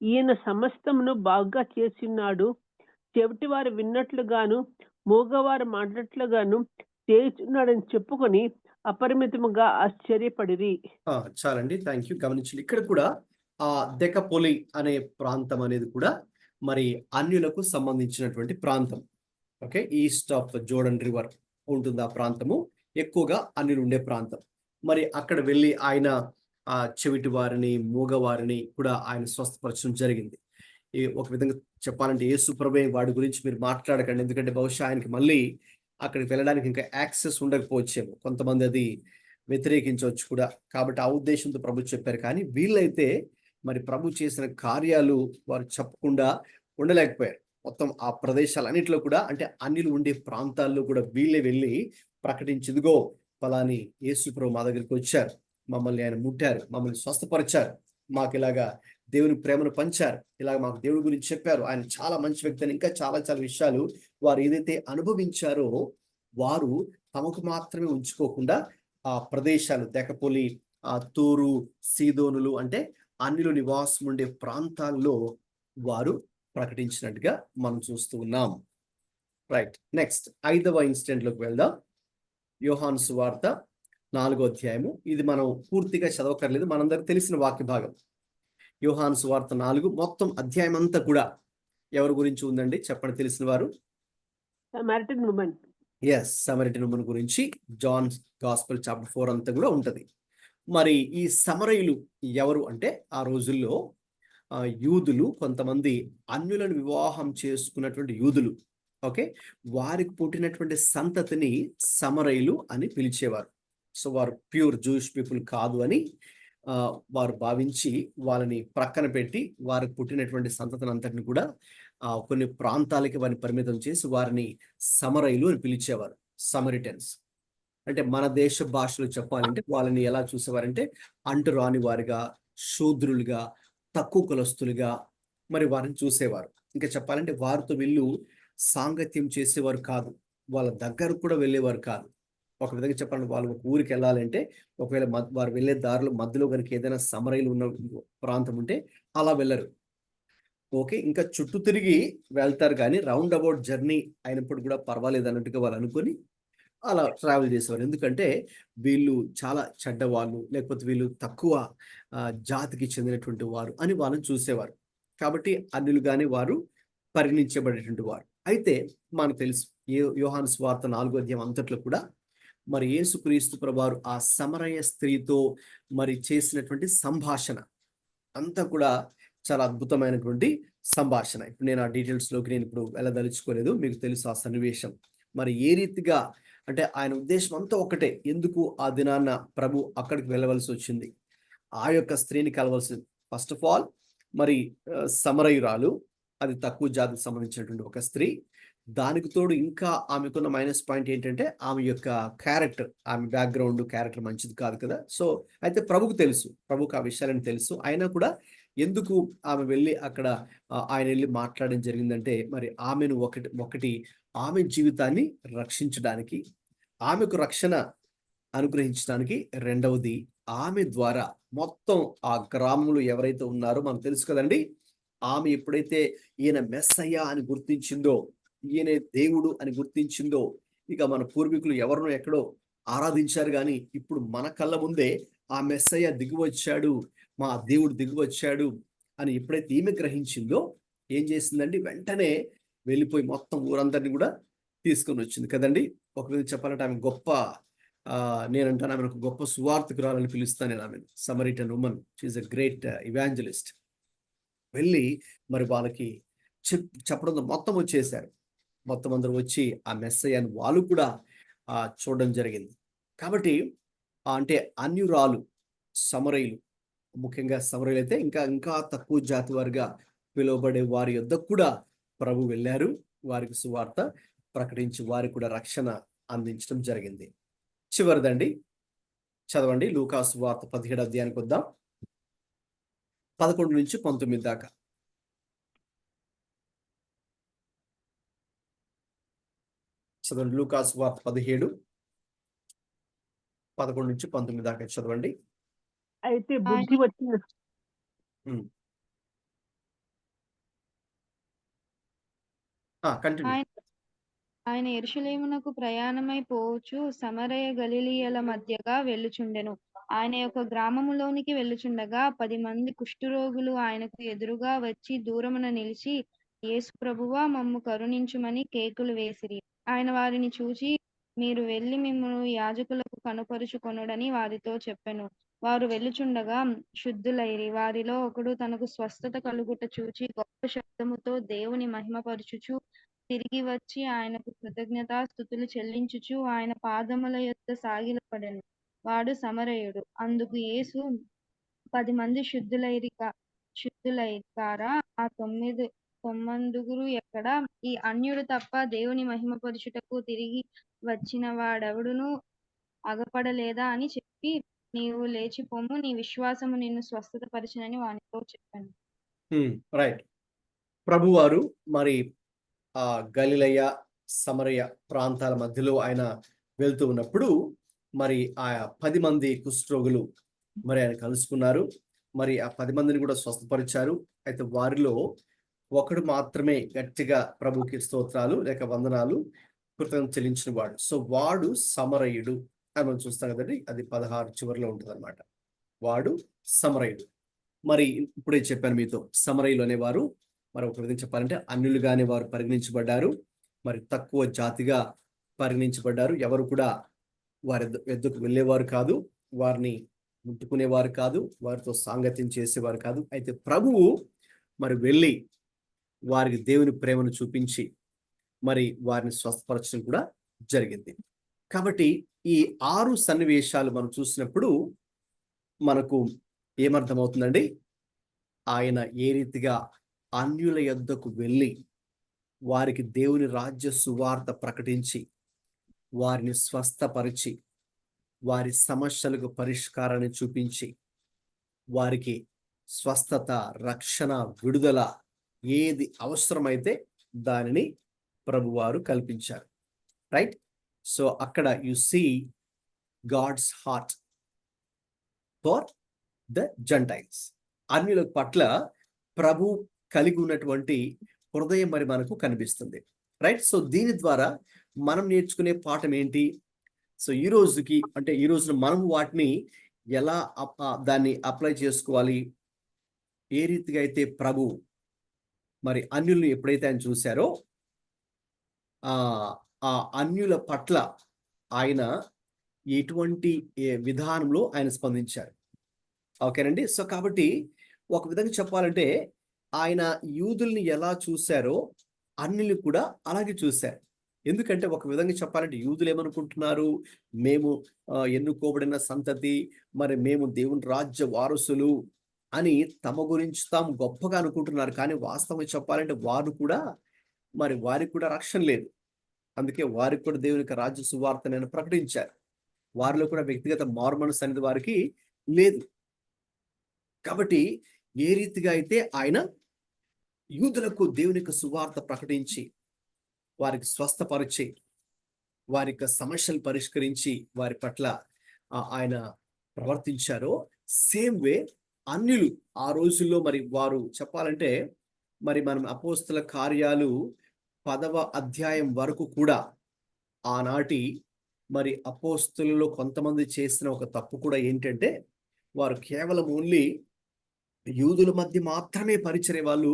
ఈయన సమస్తమును బాగా చేసినాడు, చెవిటి వారు విన్నట్లుగాను మూగవారు మాట్లాడట్లుగాను చేయుచున్నాడని చెప్పుకొని అపరిమితముగా ఆశ్చర్యపడిరి. చాలండి, థ్యాంక్ యూ. గమనించండి, ఇక్కడ కూడా ఆ దెకపోలి అనే ప్రాంతం అనేది కూడా మరి అన్యులకు సంబంధించినటువంటి ప్రాంతం. Okay, east of Jordan river ఉంటుంది ఆ ప్రాంతము, ఎక్కువగా అన్యులు ఉండే ప్రాంతం. మరి అక్కడ వెళ్ళి ఆయన ఆ చెవిటి వారిని మూగవారిని కూడా ఆయన స్వస్థపరచడం జరిగింది. ఒక విధంగా చెప్పాలంటే యేసు ప్రభువే వాడి గురించి మీరు మాట్లాడకండి, ఎందుకంటే బహుశా ఆయనకి మళ్ళీ అక్కడికి వెళ్ళడానికి ఇంకా యాక్సెస్ ఉండకపోవచ్చేమో, కొంతమంది అది వ్యతిరేకించవచ్చు కూడా. కాబట్టి ఆ ఉద్దేశంతో ప్రభు చెప్పారు. కానీ వీళ్ళైతే మరి ప్రభు చేసిన కార్యాలు వారు చెప్పకుండా ఉండలేకపోయారు. మొత్తం ఆ ప్రదేశాలన్నింటిలో కూడా అంటే అన్యులు ఉండే ప్రాంతాల్లో కూడా వీళ్ళే వెళ్ళి ప్రకటించిదిగో ఫలాని యేసు ప్రభు మా దగ్గరికి వచ్చారు, మమ్మల్ని ఆయన ముట్టారు, మమ్మల్ని స్వస్థపరిచారు, మాకు ఇలాగా దేవుని ప్రేమను పంచారు, ఇలాగ మాకు దేవుడి గురించి చెప్పారు, ఆయన చాలా మంచి వ్యక్తి అని ఇంకా చాలా చాలా విషయాలు వారు ఏదైతే అనుభవించారో వారు తమకు మాత్రమే ఉంచుకోకుండా ఆ ప్రదేశాలు దెకపోలి, ఆ తూరు, సీదోనులు అంటే అన్యులు నివాసం ఉండే ప్రాంతాల్లో వారు ప్రకటించినట్టుగా మనం చూస్తూ ఉన్నాం. రైట్, నెక్స్ట్ 5వ ఇన్సిడెంట్ లోకి వెళ్దాం. యోహాను సువార్త 4వ అధ్యాయము. ఇది మనం పూర్తిగా చదవకర్లేదు, మనందరికి తెలిసిన వాక్య భాగం. యోహాను సువార్త 4 మొత్తం అధ్యాయం అంతా కూడా ఎవరి గురించి ఉందండి చెప్పండి, తెలిసిన వారు? Samaritan women. సమరిటన్ ఉమెన్ గురించి జాన్ గాస్పెల్ చాప్టర్ 4 అంతా కూడా ఉంటది. మరి ఈ సమరయులు ఎవరు అంటే ఆ రోజుల్లో యూదులు, కొంతమంది అన్యులను వివాహం చేసుకున్నటువంటి యూదులు. ఓకే, వారికి పుట్టినటువంటి సంతతిని సమరయులు అని పిలిచేవారు. సో వారు ప్యూర్ జూయిష్ పీపుల్ కాదు అని వారు భావించి వాళ్ళని ప్రక్కన పెట్టి వారికి పుట్టినటువంటి సంతతిని అంతటిని కూడా కొన్ని ప్రాంతాలకి వారిని పరిమితం చేసి వారిని సమరయులు అని పిలిచేవారు. సమరిటన్స్ అంటే మన దేశ భాషలో చెప్పాలంటే వాళ్ళని ఎలా చూసేవారంటే అంటురాని వారిగా, శూద్రులుగా, తక్కువ కులస్తులుగా మరి వారిని చూసేవారు. ఇంకా చెప్పాలంటే వారితో వీళ్ళు సాంగత్యం చేసేవారు కాదు, వాళ్ళ దగ్గర కూడా వెళ్ళేవారు కాదు. ఒక విధంగా చెప్పాలంటే వాళ్ళు ఒక ఊరికి వెళ్ళాలంటే ఒకవేళ వారు వెళ్ళే దారిలో మధ్యలో కనుక ఏదైనా సమరయులు ఉన్న ప్రాంతం ఉంటే అలా వెళ్ళరు. ఓకే, ఇంకా చుట్టూ తిరిగి వెళ్తారు, కానీ రౌండ్ అబౌట్ జర్నీ అయినప్పుడు కూడా పర్వాలేదు అన్నట్టుగా వాళ్ళు అనుకొని అలా ట్రావెల్ చేసేవారు. ఎందుకంటే వీళ్ళు చాలా చెడ్డవాళ్ళు, లేకపోతే వీళ్ళు తక్కువ జాతికి చెందినటువంటి వారు అని వాళ్ళని చూసేవారు. కాబట్టి అన్యులుగానే వారు పరిగణించబడేటువంటి వారు. అయితే మనకు తెలుసు యోహాను సువార్త 4వ అధ్యాయం అంతట్లో కూడా మరి యేసుక్రీస్తు ప్రభువారు ఆ సమరయ స్త్రీతో మరి చేసినటువంటి సంభాషణ అంతా కూడా చాలా అద్భుతమైనటువంటి సంభాషణ. ఇప్పుడు నేను ఆ డీటెయిల్స్లోకి నేను ఇప్పుడు వెళ్ళదలుచుకోలేదు, మీకు తెలుసు ఆ సన్నివేశం. మరి ఏ రీతిగా అంటే ఆయన ఉద్దేశం అంతా ఒకటే, ఎందుకు ఆ దినాన్న ప్రభు అక్కడికి వెళ్ళవలసి వచ్చింది, ఆ యొక్క స్త్రీని కలవలసింది. ఫస్ట్ ఆఫ్ ఆల్ మరి సమరయురాలు, అది తక్కువ జాతికి సంబంధించినటువంటి ఒక స్త్రీ. దానికి తోడు ఇంకా ఆమెకున్న మైనస్ పాయింట్ ఏంటంటే ఆమె యొక్క క్యారెక్టర్, ఆమె బ్యాక్గ్రౌండ్ క్యారెక్టర్ మంచిది కాదు కదా. సో అయితే ప్రభుకు తెలుసు, ప్రభుకు ఆ విషయాలని తెలుసు. అయినా కూడా ఎందుకు ఆమె వెళ్ళి అక్కడ ఆయన వెళ్ళి మాట్లాడడం జరిగిందంటే మరి ఆమెను ఒకటి ఆమె జీవితాన్ని రక్షించడానికి, ఆమెకు రక్షణ అనుగ్రహించడానికి, రెండవది ఆమె ద్వారా మొత్తం ఆ గ్రామంలో ఎవరైతే ఉన్నారో మనకు తెలుసు కదండి, ఆమె ఎప్పుడైతే ఈయన మెస్సయ్య అని గుర్తించిందో, ఈయనే దేవుడు అని గుర్తించిందో, ఇక మన పూర్వీకులు ఎవరినో ఎక్కడో ఆరాధించారు కానీ ఇప్పుడు మన కళ్ళ ముందే ఆ మెస్సయ్య దిగివచ్చాడు, మా దేవుడు దిగివచ్చాడు అని ఎప్పుడైతే ఈమె గ్రహించిందో ఏం చేసిందండి, వెంటనే వెళ్ళిపోయి మొత్తం ఊరందరినీ కూడా తీసుకొని వచ్చింది కదండి. ఒక విధంగా చెప్పాలంటే ఆమె గొప్ప నేనంటాను ఆమె ఒక గొప్ప సువార్థకురాలని పిలుస్తాను నేను ఆమెను. Samaritan woman, she is a great evangelist. వెళ్ళి మరి వాళ్ళకి చెప్పడం మొత్తం వచ్చేసారు. మొత్తం అందరూ వచ్చి ఆ మెస్సయ్యను వాళ్ళు కూడా చూడడం జరిగింది. కాబట్టి అంటే అన్యురాలు సమరయులు, ముఖ్యంగా సమరయులు అయితే ఇంకా ఇంకా తక్కువ జాతి వారిగా పిలువబడే వారి యొద్దకు కూడా ప్రభు వెళ్ళారు, వారికి సువార్త ప్రకటించి వారికి కూడా రక్షణ అందించడం జరిగింది. చివరిదండి, చదవండి లూకా సువార్త 17వ అధ్యాయానికి వద్దాం, 11 నుంచి 19 దాకా. చదవండి లూకా సువార్త 17, 11 నుంచి 19 దాకా చదవండి. అయితే బుద్ధి వచ్చిన కంటిన్యూ. ఆయన యెరూషలేమునకు ప్రయాణమై పోవచ్చు సమరయ గలిలయల మధ్యగా వెళ్ళుచుండెను. ఆయన యొక్క గ్రామములోనికి వెళ్ళుచుండగా 10 మంది కుష్ఠరోగులు ఆయనకు ఎదురుగా వచ్చి దూరమున నిలిచి, యేసు ప్రభువా, మమ్ము కరుణించుమని కేకులు వేసిరి. ఆయన వారిని చూచి, మీరు వెళ్ళి మిమ్మును యాజకులకు కనుపరుచుకొనుడని వారితో చెప్పెను. వారు వెళ్ళుచుండగా శుద్ధులైరి. వారిలో ఒకడు తనకు స్వస్థత కలుగుట చూచి గొప్ప శబ్దముతో దేవుని మహిమపరచుచు తిరిగి వచ్చి ఆయనకు కృతజ్ఞతాస్తుతులు చెల్లించుచు ఆయన పాదముల యొద్ద సాగిలపడెను. వాడు సమరయుడు. అందుకు యేసు, 10 మంది శుద్ధులైకారా? ఆ 9 ఎక్కడ? ఈ అన్యుడు తప్ప దేవుని మహిమపరచుటకు తిరిగి వచ్చిన వాడెవడును అగపడలేదా అని చెప్పి, నీవు లేచి పొమ్ము, నీ విశ్వాసము నిన్ను స్వస్థత పరిచినని వానితో చెప్పాను. రైట్. ప్రభువారు మరి గలిలయ సమరయ ప్రాంతాల మధ్యలో ఆయన వెళ్తూ ఉన్నప్పుడు మరి ఆ 10 మంది కుష్ఠరోగులు మరి ఆయన కలుసుకున్నారు. మరి ఆ 10 మందిని కూడా స్వస్థపరిచారు. అయితే వారిలో ఒకడు మాత్రమే గట్టిగా ప్రభుకి స్తోత్రాలు లేక వందనాలు కృతజ్ఞత చెల్లించిన వాడు. సో వాడు సమరయుడు అని మనం చూస్తాం కదండి, అది 16 చివరిలో ఉంటుంది అనమాట. వాడు సమరయుడు. మరి ఇప్పుడే చెప్పాను మీతో, సమరయులు అనేవారు మరి ఒక విధంగా చెప్పాలంటే అన్యులుగానే వారు పరిగణించబడ్డారు, మరి తక్కువ జాతిగా పరిగణించబడ్డారు. ఎవరు కూడా వారి ఎద్దుకు వెళ్ళేవారు కాదు, వారిని ముట్టుకునేవారు కాదు, వారితో సాంగత్యం చేసేవారు కాదు. అయితే ప్రభువు మరి వెళ్ళి వారికి దేవుని ప్రేమను చూపించి మరి వారిని స్వస్థపరచడం కూడా జరిగింది. కాబట్టి ఈ 6 సన్నివేశాలు మనం చూసినప్పుడు మనకు ఏమర్థమవుతుందండి, ఆయన ఏ రీతిగా అన్యుల యొద్దకు వెళ్ళి వారికి దేవుని రాజ్య సువార్త ప్రకటించి వారిని స్వస్థపరిచి వారి సమస్యలకు పరిష్కారాన్ని చూపించి వారికి స్వస్థత, రక్షణ, విడుదల ఏది అవసరమైతే దానిని ప్రభువారు కల్పించారు. రైట్. సో అక్కడ you see God's heart for the Gentiles. అన్యుల పట్ల ప్రభు కలిగి ఉన్నటువంటి హృదయం మరి మనకు కనిపిస్తుంది. రైట్. సో దీని ద్వారా మనం నేర్చుకునే పాఠం ఏంటి? సో ఈ రోజుకి అంటే ఈ రోజున మనం వాటిని ఎలా దాన్ని అప్లై చేసుకోవాలి? ఏ రీతిగా అయితే ప్రభు మరి అన్యుల్ని ఎప్పుడైతే ఆయన చూశారో ఆ అన్యుల పట్ల ఆయన ఎటువంటి విధానంలో ఆయన స్పందించారు. ఓకేనండి. సో కాబట్టి ఒక విధంగా చెప్పాలంటే ఆయన యూదుల్ని ఎలా చూశారో అన్యుల్ని కూడా అలాగే చూశారు. ఎందుకంటే ఒక విధంగా చెప్పాలంటే యూదులు ఏమనుకుంటున్నారు, మేము ఎన్నుకోబడిన సంతతి, మరి మేము దేవుని రాజ్య వారసులు అని తమ గురించి తాము గొప్పగా అనుకుంటున్నారు. కానీ వాస్తవం చెప్పాలంటే వారికి కూడా రక్షణ లేదు. అందుకే వారికి కూడా దేవుని యొక్క రాజ్య సువార్తను ఆయన ప్రకటించారు. వారిలో కూడా వ్యక్తిగత మారుమనస్సు అనేది వారికి లేదు. కాబట్టి ఏ రీతిగా అయితే ఆయన యూదులకు దేవుని యొక్క సువార్త ప్రకటించి వారికి స్వస్థపరిచి వారి యొక్క సమస్యలు పరిష్కరించి వారి పట్ల ఆయన ప్రవర్తించారో, సేమ్ వే అన్యులు ఆ రోజుల్లో మరి వారు చెప్పాలంటే మరి మనం అపోస్తల కార్యాలు 10వ అధ్యాయం వరకు కూడా ఆనాటి మరి అపోస్తలులో కొంతమంది చేసిన ఒక తప్పు కూడా ఏంటంటే వారు కేవలం ఓన్లీ యూదుల మధ్య మాత్రమే పరిచర్య వాళ్ళు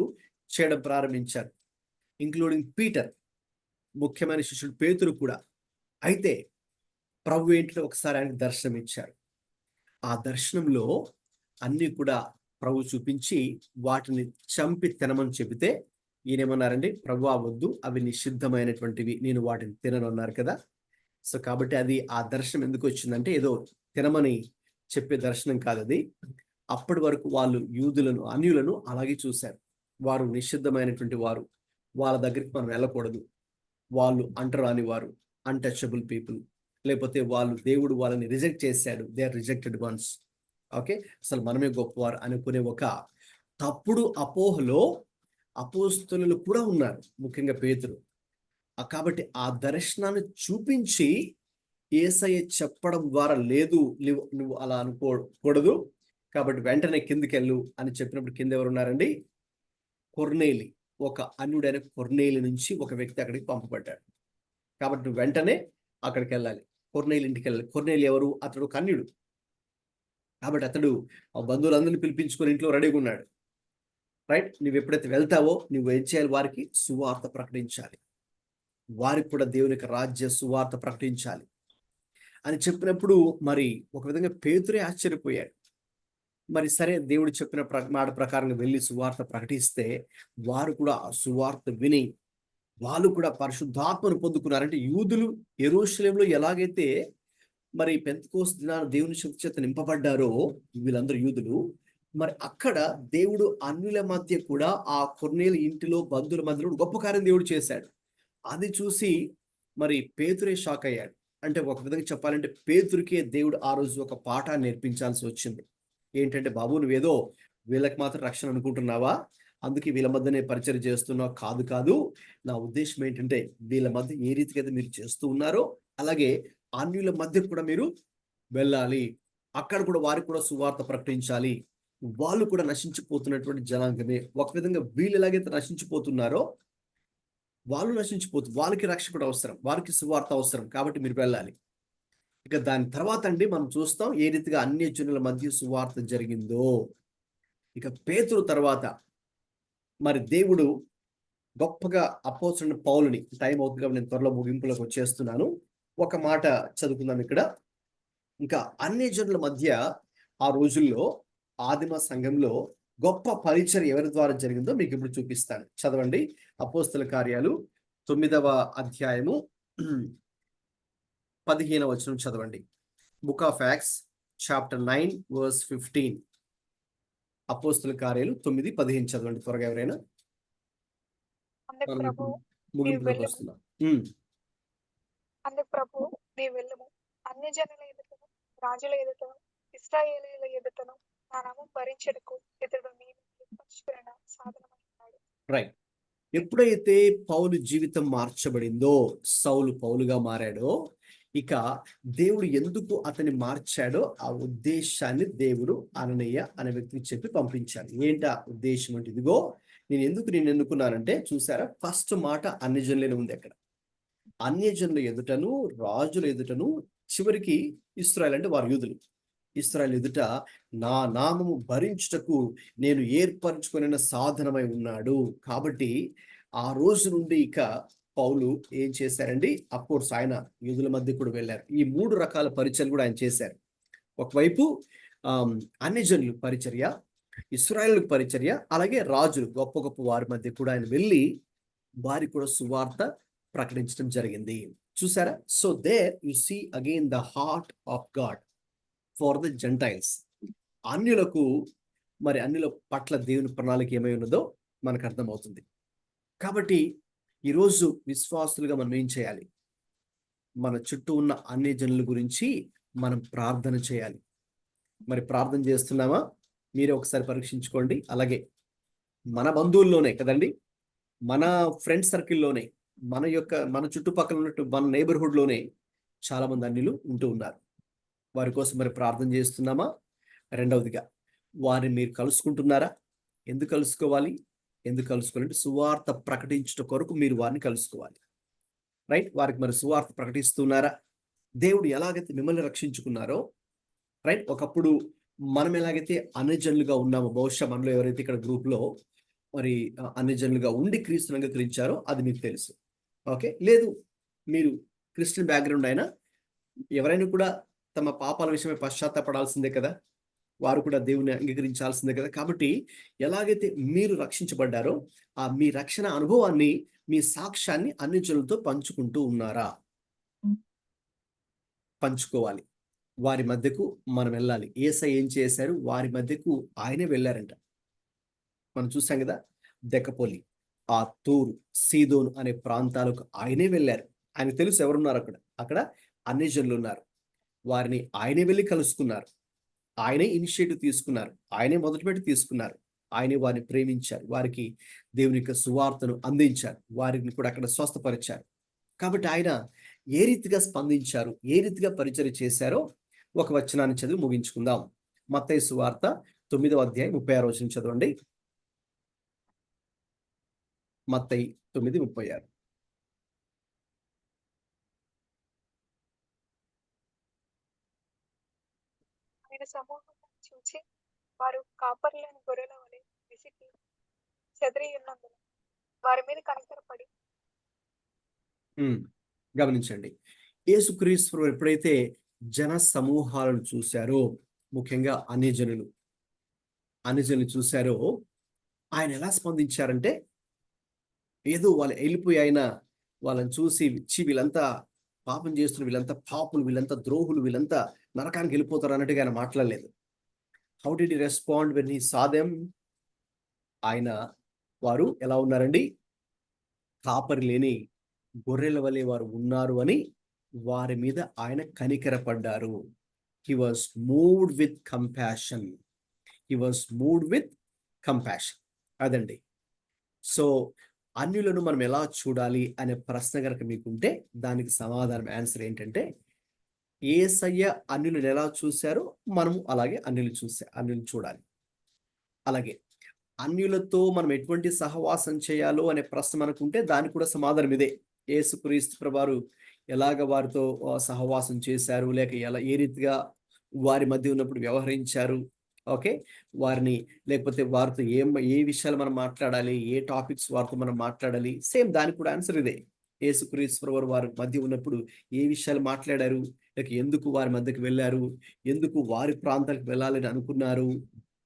చేయడం ప్రారంభించారు, ఇంక్లూడింగ్ పీటర్, ముఖ్యమైన శిష్యుడు పేతురు కూడా. అయితే ప్రభు ఏంటంటే ఒకసారి ఆయనకు దర్శనం ఇచ్చారు. ఆ దర్శనంలో అన్ని కూడా ప్రభు చూపించి వాటిని చంపి తినమని చెబితే ఈయనేమన్నారండి, ప్రభువా వద్దు, అవి నిషిద్ధమైనటువంటివి, నేను వాటిని తినను అన్నారు కదా. సో కాబట్టి అది ఆ దర్శనం ఎందుకు వచ్చిందంటే ఏదో తినమని చెప్పే దర్శనం కాదు అది. అప్పటి వరకు వాళ్ళు యూదులను అన్యులను అలాగే చూశారు. వారు నిషిద్ధమైనటువంటి వారు, వాళ్ళ దగ్గరికి మనం వెళ్ళకూడదు, వాళ్ళు అంటరాని వారు, అన్టచబుల్ పీపుల్, లేకపోతే దేవుడు వాళ్ళని రిజెక్ట్ చేశాడు, they are rejected ones. Okay, అసలు మనమే గొప్పవారు అనుకునే ఒక తప్పుడు అపోహలో అపోస్తలులు కూడా ఉన్నారు, ముఖ్యంగా పేతురు. కాబట్టి ఆ దర్శనాన్ని చూపించి యేసయ్య చెప్పడం ద్వారా లేదు, నువ్వు అలా అనుకోకూడదు, కాబట్టి వెంటనే కిందికెళ్ళు అని చెప్పినప్పుడు కింద ఎవరు ఉన్నారండి, కొర్నేలి, ఒక అన్యుడైన కొర్నేలి నుంచి ఒక వ్యక్తి అక్కడికి పంపబడ్డాడు. కాబట్టి నువ్వు వెంటనే అక్కడికి వెళ్ళాలి, కొర్నేలి ఇంటికి వెళ్ళాలి. కొర్నేలి ఎవరు? అతడు ఒక అన్యుడు. కాబట్టి అతడు ఆ బంధువులందరినీ పిలిపించుకొని ఇంట్లో రెడీగా ఉన్నాడు. రైట్, నువ్వు ఎప్పుడైతే వెళ్తావో నువ్వు ఏం చేయాలి, వారికి సువార్త ప్రకటించాలి, వారికి కూడా దేవుని యొక్క రాజ్య సువార్త ప్రకటించాలి అని చెప్పినప్పుడు మరి ఒక విధంగా పేతురే ఆశ్చర్యపోయాడు. మరి సరే, దేవుడు చెప్పిన మాట ప్రకారంగా వెళ్ళి సువార్త ప్రకటిస్తే వారు కూడా ఆ సువార్త విని వాళ్ళు కూడా పరిశుద్ధాత్మను పొందుకున్నారంటే యూదులు యెరూషలేములో ఎలాగైతే మరి పెంతెకోస్తు దినాన దేవుని శక్తి చేత నింపబడ్డారో వీళ్ళందరూ యూదులు, మరి అక్కడ దేవుడు అన్యుల మధ్య కూడా ఆ కొర్నేలి ఇంటిలో బంధువుల మధ్యలో గొప్ప కార్యం దేవుడు చేశాడు. అది చూసి మరి పేతురే షాక్ అయ్యాడు. అంటే ఒక విధంగా చెప్పాలంటే పేతురికే దేవుడు ఆ రోజు ఒక పాఠాన్ని నేర్పించాల్సి వచ్చింది. ఏంటంటే, బాబు నువ్వేదో వీళ్ళకి మాత్రం రక్షణ అనుకుంటున్నావా, అందుకే వీళ్ళ మధ్యనే పరిచయం చేస్తున్నావు? కాదు, నా ఉద్దేశం ఏంటంటే వీళ్ళ మధ్య ఏ రీతిగా అయితే మీరు చేస్తూ ఉన్నారో అలాగే అన్యుల మధ్య కూడా మీరు వెళ్ళాలి, అక్కడ కూడా వారికి కూడా సువార్త ప్రకటించాలి. వాళ్ళు కూడా నశించిపోతున్నటువంటి జనాంగమే. ఒక విధంగా వీళ్ళు ఎలాగైతే నశించిపోతున్నారో వాళ్ళు వాళ్ళకి రక్షకుడు అవసరం, వారికి సువార్త అవసరం, కాబట్టి మీరు వెళ్ళాలి. ఇక దాని తర్వాత అండి మనం చూస్తాం ఏ రీతిగా అన్యజనుల మధ్య సువార్త జరిగిందో. ఇక పేతురు తర్వాత మరి దేవుడు గొప్పగా అపోస్తలుడైన పౌలుని, టైం అవుతుంది కాబట్టి నేను త్వరలో ముగింపులోకి వచ్చేస్తున్నాను, ఒక మాట చదువుకుందాం ఇక్కడ. ఇంకా అన్యజనుల మధ్య ఆ రోజుల్లో ఆదిమ సంఘంలో గొప్ప పరిచర్య ఎవరి ద్వారా జరిగిందో మీకు ఇప్పుడు చూపిస్తాను. చదవండి, అపోస్తల కార్యాలు 9వ అధ్యాయము 15వ వచనం చదవండి. Book of Acts chapter 9 verse 15. అపోస్తల కార్యాలు 9:15 చదవండి త్వరగా ఎవరైనా. అందుకు ప్రభు ముగింపులోకి వస్తున్నాం. అందుకు ప్రభు నీ వెళ్ళము, అన్యజనుల ఎదుటను రాజుల ఎదుటను ఇశ్రాయేలీయుల ఎదుటను నా నామం భరించడకు ఇతడు నేను ఏర్పరచుకున్న సాధనమన్నాడు. రైట్, ఎప్పుడైతే పౌలు జీవితం మార్చబడిందో, సౌలు పౌలుగా మారాడో, ఇక దేవుడు ఎందుకు అతన్ని మార్చాడో ఆ ఉద్దేశాన్ని దేవుడు అననీయ అనే వ్యక్తికి చెప్పి పంపించాడు. ఏంటి ఆ ఉద్దేశం అంటే, ఇదిగో నేను ఎన్నుకున్నానంటే చూసారా, ఫస్ట్ మాట అన్యజనులే ఉంది అక్కడ. అన్యజనుల ఎదుటను రాజుల ఎదుటను, చివరికి ఇశ్రాయేలు అంటే వారు యూదులు, ఇశ్రాయేలు ఎదుట నా నామము భరించుటకు నేను ఏర్పరచుకున్న సాధనమై ఉన్నాడు. కాబట్టి ఆ రోజు నుండి ఇక పౌలు ఏం చేశారండి? అఫ్కోర్స్ ఆయన యూదుల మధ్య కూడా వెళ్ళారు. ఈ 3 రకాల పరిచర్లు కూడా ఆయన చేశారు. ఒకవైపు అన్ని జనులు పరిచర్య, ఇశ్రాయేలుకు పరిచర్య, అలాగే రాజులు గొప్ప గొప్ప వారి మధ్య కూడా ఆయన వెళ్ళి వారికి కూడా సువార్త ప్రకటించడం జరిగింది. చూసారా? So there you see again the heart of God for the gentiles. అన్యులకు మరి అన్యుల పట్ల దేవుని ప్రణాళిక ఏమై ఉన్నదో మనకు అర్థమవుతుంది. కాబట్టి ఈరోజు విశ్వాసులుగా మనం ఏం చేయాలి? మన చుట్టూ ఉన్న అన్ని జనుల గురించి మనం ప్రార్థన చేయాలి. మరి ప్రార్థన చేస్తున్నామా? మీరే ఒకసారి పరీక్షించుకోండి. అలాగే మన బంధువుల్లోనే కదండి, మన ఫ్రెండ్ సర్కిల్లోనే, మన చుట్టుపక్కల ఉన్నట్టు మన నైబర్హుడ్లోనే చాలా మంది అన్యులు ఉంటూ ఉన్నారు. వారి కోసం మరి ప్రార్థన చేస్తున్నామా? రెండవదిగా వారిని మీరు కలుసుకుంటున్నారా? ఎందుకు కలుసుకోవాలి? ఎందుకు కలుసుకోవాలంటే సువార్త ప్రకటించుట కొరకు మీరు వారిని కలుసుకోవాలి. రైట్? వారికి మరి సువార్త ప్రకటిస్తున్నారా? దేవుడు ఎలాగైతే మిమ్మల్ని రక్షించుకున్నారో, రైట్, ఒకప్పుడు మనం ఎలాగైతే అన్యజనులుగా ఉన్నామో, బహుశా మనలో ఎవరైతే ఇక్కడ గ్రూప్లో మరి అన్యజనులుగా ఉండి క్రీస్తుని అంగీకరించారో అది మీకు తెలుసు. ఓకే, లేదు మీరు క్రిస్టియన్ బ్యాక్గ్రౌండ్ అయినా ఎవరైనా కూడా తమ పాపాల విషయమై పశ్చాత్తాపడాల్సిందే కదా, వారు కూడా దేవుని అంగీకరించాల్సిందే కదా. కాబట్టి ఎలాగైతే మీరు రక్షించబడ్డారో ఆ మీ రక్షణ అనుభవాన్ని, మీ సాక్ష్యాన్ని అన్ని జనులతో పంచుకుంటూ ఉన్నారా? పంచుకోవాలి. వారి మధ్యకు మనం వెళ్ళాలి. యేసయ్య ఏం చేశారు? వారి మధ్యకు ఆయనే వెళ్ళారంట. మనం చూసాం కదా, దెకపోలి, ఆ తూరు, సీదోను అనే ప్రాంతాలకు ఆయనే వెళ్ళారు. ఆయనకు తెలుసు ఎవరున్నారు అక్కడ అన్ని జనులు ఉన్నారు. వారిని ఆయనే వెళ్ళి కలుసుకున్నారు. ఆయనే ఇనిషియేటివ్ తీసుకున్నారు. ఆయనే మొదలుపెట్టి తీసుకున్నారు. ఆయనే వారిని ప్రేమించారు. వారికి దేవుని యొక్క సువార్తను అందించారు. వారిని కూడా అక్కడ స్వస్థపరిచారు. కాబట్టి ఆయన ఏ రీతిగా స్పందించారు, ఏ రీతిగా పరిచర్య చేశారో ఒక వచనాన్ని చదివి ముగించుకుందాం. మత్తయి సువార్త 9వ అధ్యాయం 36వ వచనం చదవండి. మత్తయి 9:36. ఆయన సమూహం చూచి వారు కాపరులైన గొర్రెల వలె విసికి చెదిరి ఉన్నందున వారి మీద కనికరపడి. గమనించండి, యేసుక్రీస్తు ఎప్పుడైతే జన సమూహాలను చూశారో, ముఖ్యంగా అన్యజనులు చూశారో, ఆయన ఎలా స్పందించారంటే, ఏదో వాళ్ళు వెళ్ళిపోయి ఆయన వాళ్ళని చూసి వీళ్ళంతా పాపం చేస్తున్న, వీళ్ళంతా పాపులు, వీళ్ళంతా ద్రోహులు, వీళ్ళంతా నరకానికి వెళ్ళిపోతారు అన్నట్టుగా ఆయన మాట్లాడలేదు. How did he respond when he saw them? వారు ఎలా ఉన్నారండి? కాపరి లేని గొర్రెల వలె వారు ఉన్నారు అని వారి మీద ఆయన కనికరపడ్డారు. He was moved with compassion. అదండి. సో అన్యులను మనం ఎలా చూడాలి అనే ప్రశ్న కనుక మీకుంటే దానికి సమాధానం, ఆన్సర్ ఏంటంటే, యేసయ్య అన్యులను ఎలా చూశారో మనము అలాగే అన్యులను చూడాలి. అలాగే అన్యులతో మనం ఎటువంటి సహవాసం చేయాలో అనే ప్రశ్న మనకుంటే దానికి కూడా సమాధానం ఇదే. యేసుక్రీస్తు ప్రభువారు ఎలాగ వారితో సహవాసం చేశారు, లేక ఏ రీతిగా వారి మధ్య ఉన్నప్పుడు వ్యవహరించారు, ఓకే, వారిని, లేకపోతే వారితో ఏ విషయాలు మనం మాట్లాడాలి, ఏ టాపిక్స్ వారితో మనం మాట్లాడాలి, సేమ్ దానికి కూడా ఆన్సర్ ఇదే. యేసుక్రీస్తు ప్రభువారు వారి మధ్య ఉన్నప్పుడు ఏ విషయాలు మాట్లాడారు, లేక ఎందుకు వారి మధ్యకు వెళ్ళారు, ఎందుకు వారి ప్రాంతాలకు వెళ్ళాలని అనుకున్నారు?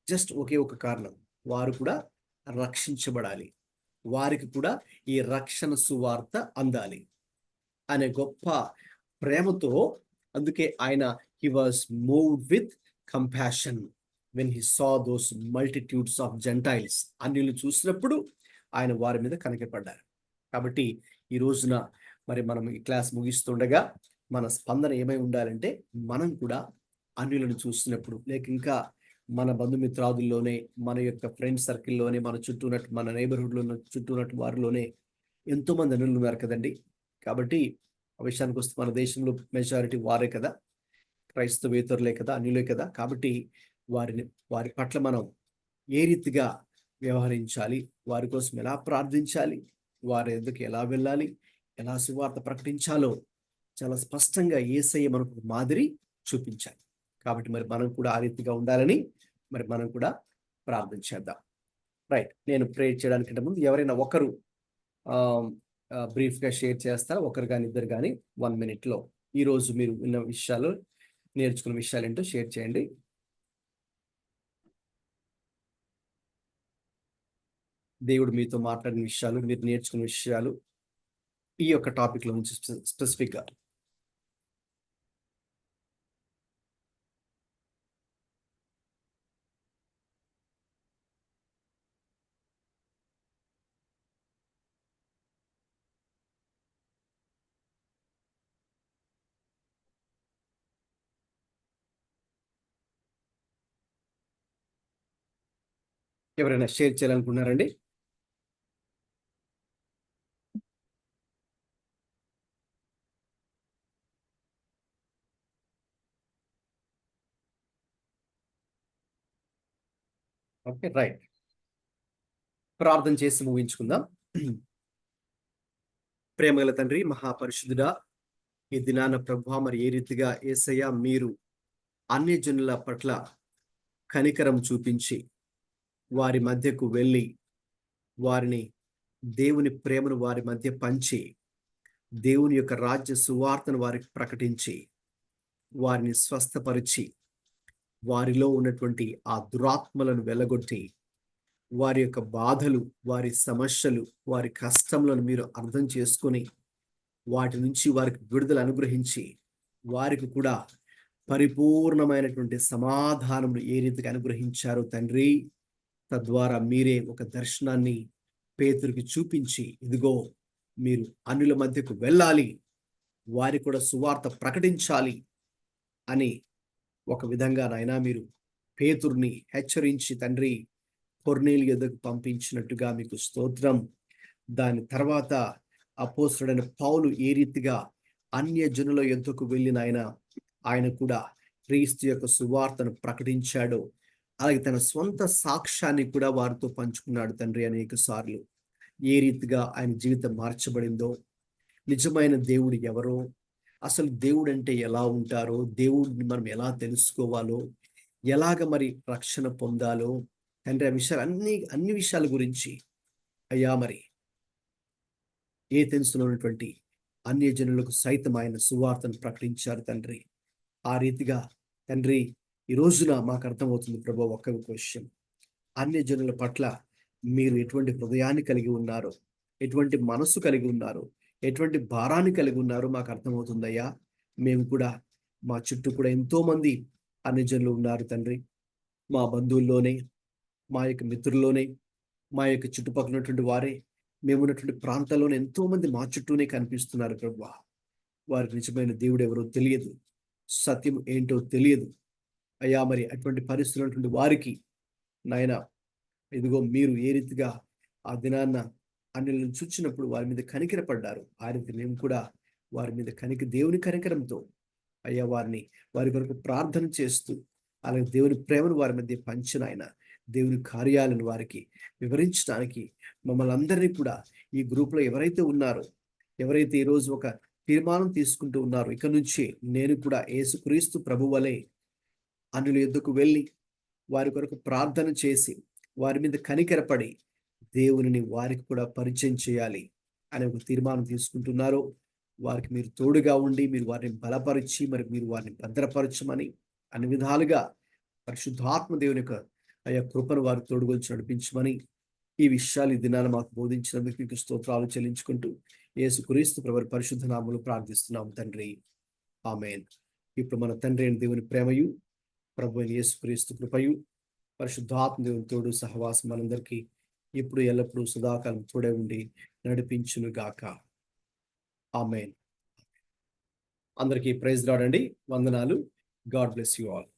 జస్ట్ ఒకే ఒక కారణం, వారు కూడా రక్షించబడాలి, వారికి కూడా ఈ రక్షణ సువార్త అందాలి అనే గొప్ప ప్రేమతో. అందుకే ఆయన హి was moved with compassion when he saw those multitudes of Gentiles. అన్యులు చూసినప్పుడు ఆయన వారి మీద కనికరపడ్డారు. కాబట్టి ఈ రోజున మరి మనం ఈ క్లాస్ ముగిస్తుండగా మన స్పందన ఏమై ఉండాలంటే, మనం కూడా అన్యులను చూసినప్పుడు, లేక ఇంకా మన బంధుమిత్రాదుల్లోనే, మన యొక్క ఫ్రెండ్ సర్కిల్లోనే, మన చుట్టూ ఉన్నట్టు, మన నైబర్హుడ్లో చుట్టూ ఉన్నట్టు వారిలోనే ఎంతో మంది అన్యులు ఉన్నారు కదండి. కాబట్టి ఆ విషయానికి వస్తే మన దేశంలో మెజారిటీ వారే కదా, క్రైస్తవేతరులే కదా, అన్యులే కదా. కాబట్టి వారి పట్ల మనం ఏ రీతిగా వ్యవహరించాలి, వారి కోసం ఎలా ప్రార్థించాలి, వారి ఎదుగుకి ఎలా వెళ్ళాలి, ఎలా సువార్త ప్రకటించాలో చాలా స్పష్టంగా యేసయ్య మనకు మాదిరి చూపించాలి. కాబట్టి మరి మనం కూడా ఆ రీతిగా ఉండాలని మరి మనం కూడా ప్రార్థన చేద్దాం. రైట్, నేను ప్రే చేయడానికంటే ముందు ఎవరైనా ఒకరు బ్రీఫ్గా షేర్ చేస్తారా? ఒకరు కానీ ఇద్దరు కానీ 1 minute ఈరోజు మీరు విన్న విషయాలు, నేర్చుకున్న విషయాలు ఏంటో షేర్ చేయండి. దేవుడు మీతో మాట్లాడిన విషయాలు, మీరు నేర్చుకున్న విషయాలు ఈ యొక్క టాపిక్లో నుంచి స్పెసిఫిక్గా. ఎవరైనా షేర్ చేయాలనుకున్నారండి? Okay, right. ప్రార్థన చేసి ముగించుకుందాం. ప్రేమగల తండ్రి, మహాపరిశుద్ధుడా, ఈ దినాన ప్రభువా మరి ఏ రీతిగా యేసయ్య మీరు అన్యజనుల పట్ల కనికరం చూపించి వారి మధ్యకు వెళ్ళి వారిని, దేవుని ప్రేమను వారి మధ్య పంచి దేవుని యొక్క రాజ్య సువార్తను వారికి ప్రకటించి వారిని స్వస్థపరిచి వారిలో ఉన్నటువంటి ఆ దురాత్మలను వెళ్ళగొట్టి వారి యొక్క బాధలు, వారి సమస్యలు, వారి కష్టములను మీరు అర్థం చేసుకొని వాటి నుంచి వారికి విడుదల అనుగ్రహించి వారికి కూడా పరిపూర్ణమైనటువంటి సమాధానమును ఏ రీతిగా అనుగ్రహించారో తండ్రి, తద్వారా మీరే ఒక దర్శనాన్ని పేతురుకి చూపించి, ఇదిగో మీరు అన్యుల మధ్యకు వెళ్ళాలి, వారి కూడా సువార్త ప్రకటించాలి అని ఒక విధంగా నాయనా మీరు పేతురుని హెచ్చరించి తండ్రి కొర్నేలి యొద్దకు పంపించినట్టుగా మీకు స్తోత్రం. దాని తర్వాత అపోస్తలుడైన పౌలు ఏ రీతిగా అన్య జనుల యొద్దకు వెళ్ళిన ఆయన కూడా క్రీస్తు యొక్క సువార్తను ప్రకటించాడో, అలాగే తన సొంత సాక్ష్యాన్ని కూడా వారితో పంచుకున్నాడు తండ్రి అనేక సార్లు. ఏ రీతిగా ఆయన జీవితం మార్చబడిందో, నిజమైన దేవుడు ఎవరో, అసలు దేవుడు అంటే ఎలా ఉంటారో, దేవుడిని మనం ఎలా తెలుసుకోవాలో, ఎలాగ మరి రక్షణ పొందాలో తండ్రి, ఆ విషయాలు అన్ని విషయాల గురించి అయ్యా మరి ఏథెన్సులో ఉన్నటువంటి అన్య జనులకు సైతం ఆయన సువార్తను ప్రకటించారు తండ్రి. ఆ రీతిగా తండ్రి ఈ రోజున మాకు అర్థమవుతుంది ప్రభు ఒక్క విషయం, అన్య జనుల పట్ల మీరు ఎటువంటి హృదయాన్ని కలిగి ఉన్నారో, ఎటువంటి మనస్సు కలిగి ఉన్నారో, ఎటువంటి భారాన్ని కలిగి ఉన్నారో మాకు అర్థమవుతుందయ్యా. మేము కూడా మా చుట్టూ కూడా ఎంతో మంది అన్య జనులు ఉన్నారు తండ్రి. మా బంధువుల్లోనే, మా యొక్క మిత్రుల్లోనే, మా యొక్క చుట్టుపక్కల ఉన్నటువంటి వారే, మేము ఉన్నటువంటి ప్రాంతాల్లోనే ఎంతో మంది మా చుట్టూనే కనిపిస్తున్నారు ప్రభు. వారికి నిజమైన దేవుడు ఎవరో తెలియదు, సత్యం ఏంటో తెలియదు అయ్యా. మరి అటువంటి పరిస్థితులు ఉన్నటువంటి వారికి నాయన, ఇదిగో మీరు ఏ రీతిగా ఆ దినాన్న అన్యులను చూచినప్పుడు వారి మీద కనికరపడ్డారు, ఆ రీతి మేము కూడా వారి మీద దేవుని కనికరంతో అయ్యా వారి కొరకు ప్రార్థన చేస్తూ, అలాగే దేవుని ప్రేమను వారి మధ్య పంచిన ఆయన దేవుని కార్యాలను వారికి వివరించడానికి మమ్మల్ని అందరినీ కూడా ఈ గ్రూప్లో ఎవరైతే ఉన్నారో, ఎవరైతే ఈరోజు ఒక తీర్మానం తీసుకుంటూ ఉన్నారో, ఇక నుంచి నేను కూడా యేసుక్రీస్తు ప్రభు వలె అన్యుల యొద్దకు వెళ్ళి వారి కొరకు ప్రార్థన చేసి వారి మీద కనికరపడి దేవునిని వారికి కూడా పరిచయం చేయాలి అనే ఒక తీర్మానం తీసుకుంటున్నారో, వారికి మీరు తోడుగా ఉండి మీరు వారిని బలపరిచి మరి మీరు వారిని భద్రపరచమని అన్ని విధాలుగా పరిశుద్ధాత్మ దేవుని యొక్క అయ్యా కృపను వారు తోడుగొల్చి నడిపించమని ఈ విషయాలు ఈ దినాన్ని మాకు బోధించినందుకు మీకు స్తోత్రాలు చెల్లించుకుంటూ యేసుక్రీస్తు ప్రభువు పరిశుద్ధ నామములో ప్రార్థిస్తున్నాం తండ్రి, ఆమేన్. ఇప్పుడు మన తండ్రి అయిన దేవుని ప్రేమయు, ప్రభు అయిన యేసుక్రీస్తు కృపయు, పరిశుద్ధాత్మ దేవుని తోడు సహవాసం మనందరికీ ఇప్పుడు ఎల్లప్పుడూ సదాకాలం తోడే ఉండి నడిపించును గాక. ఆమేన్. అందరికీ ప్రైజ్ లార్డ్ అండి. వందనాలు. God bless you all.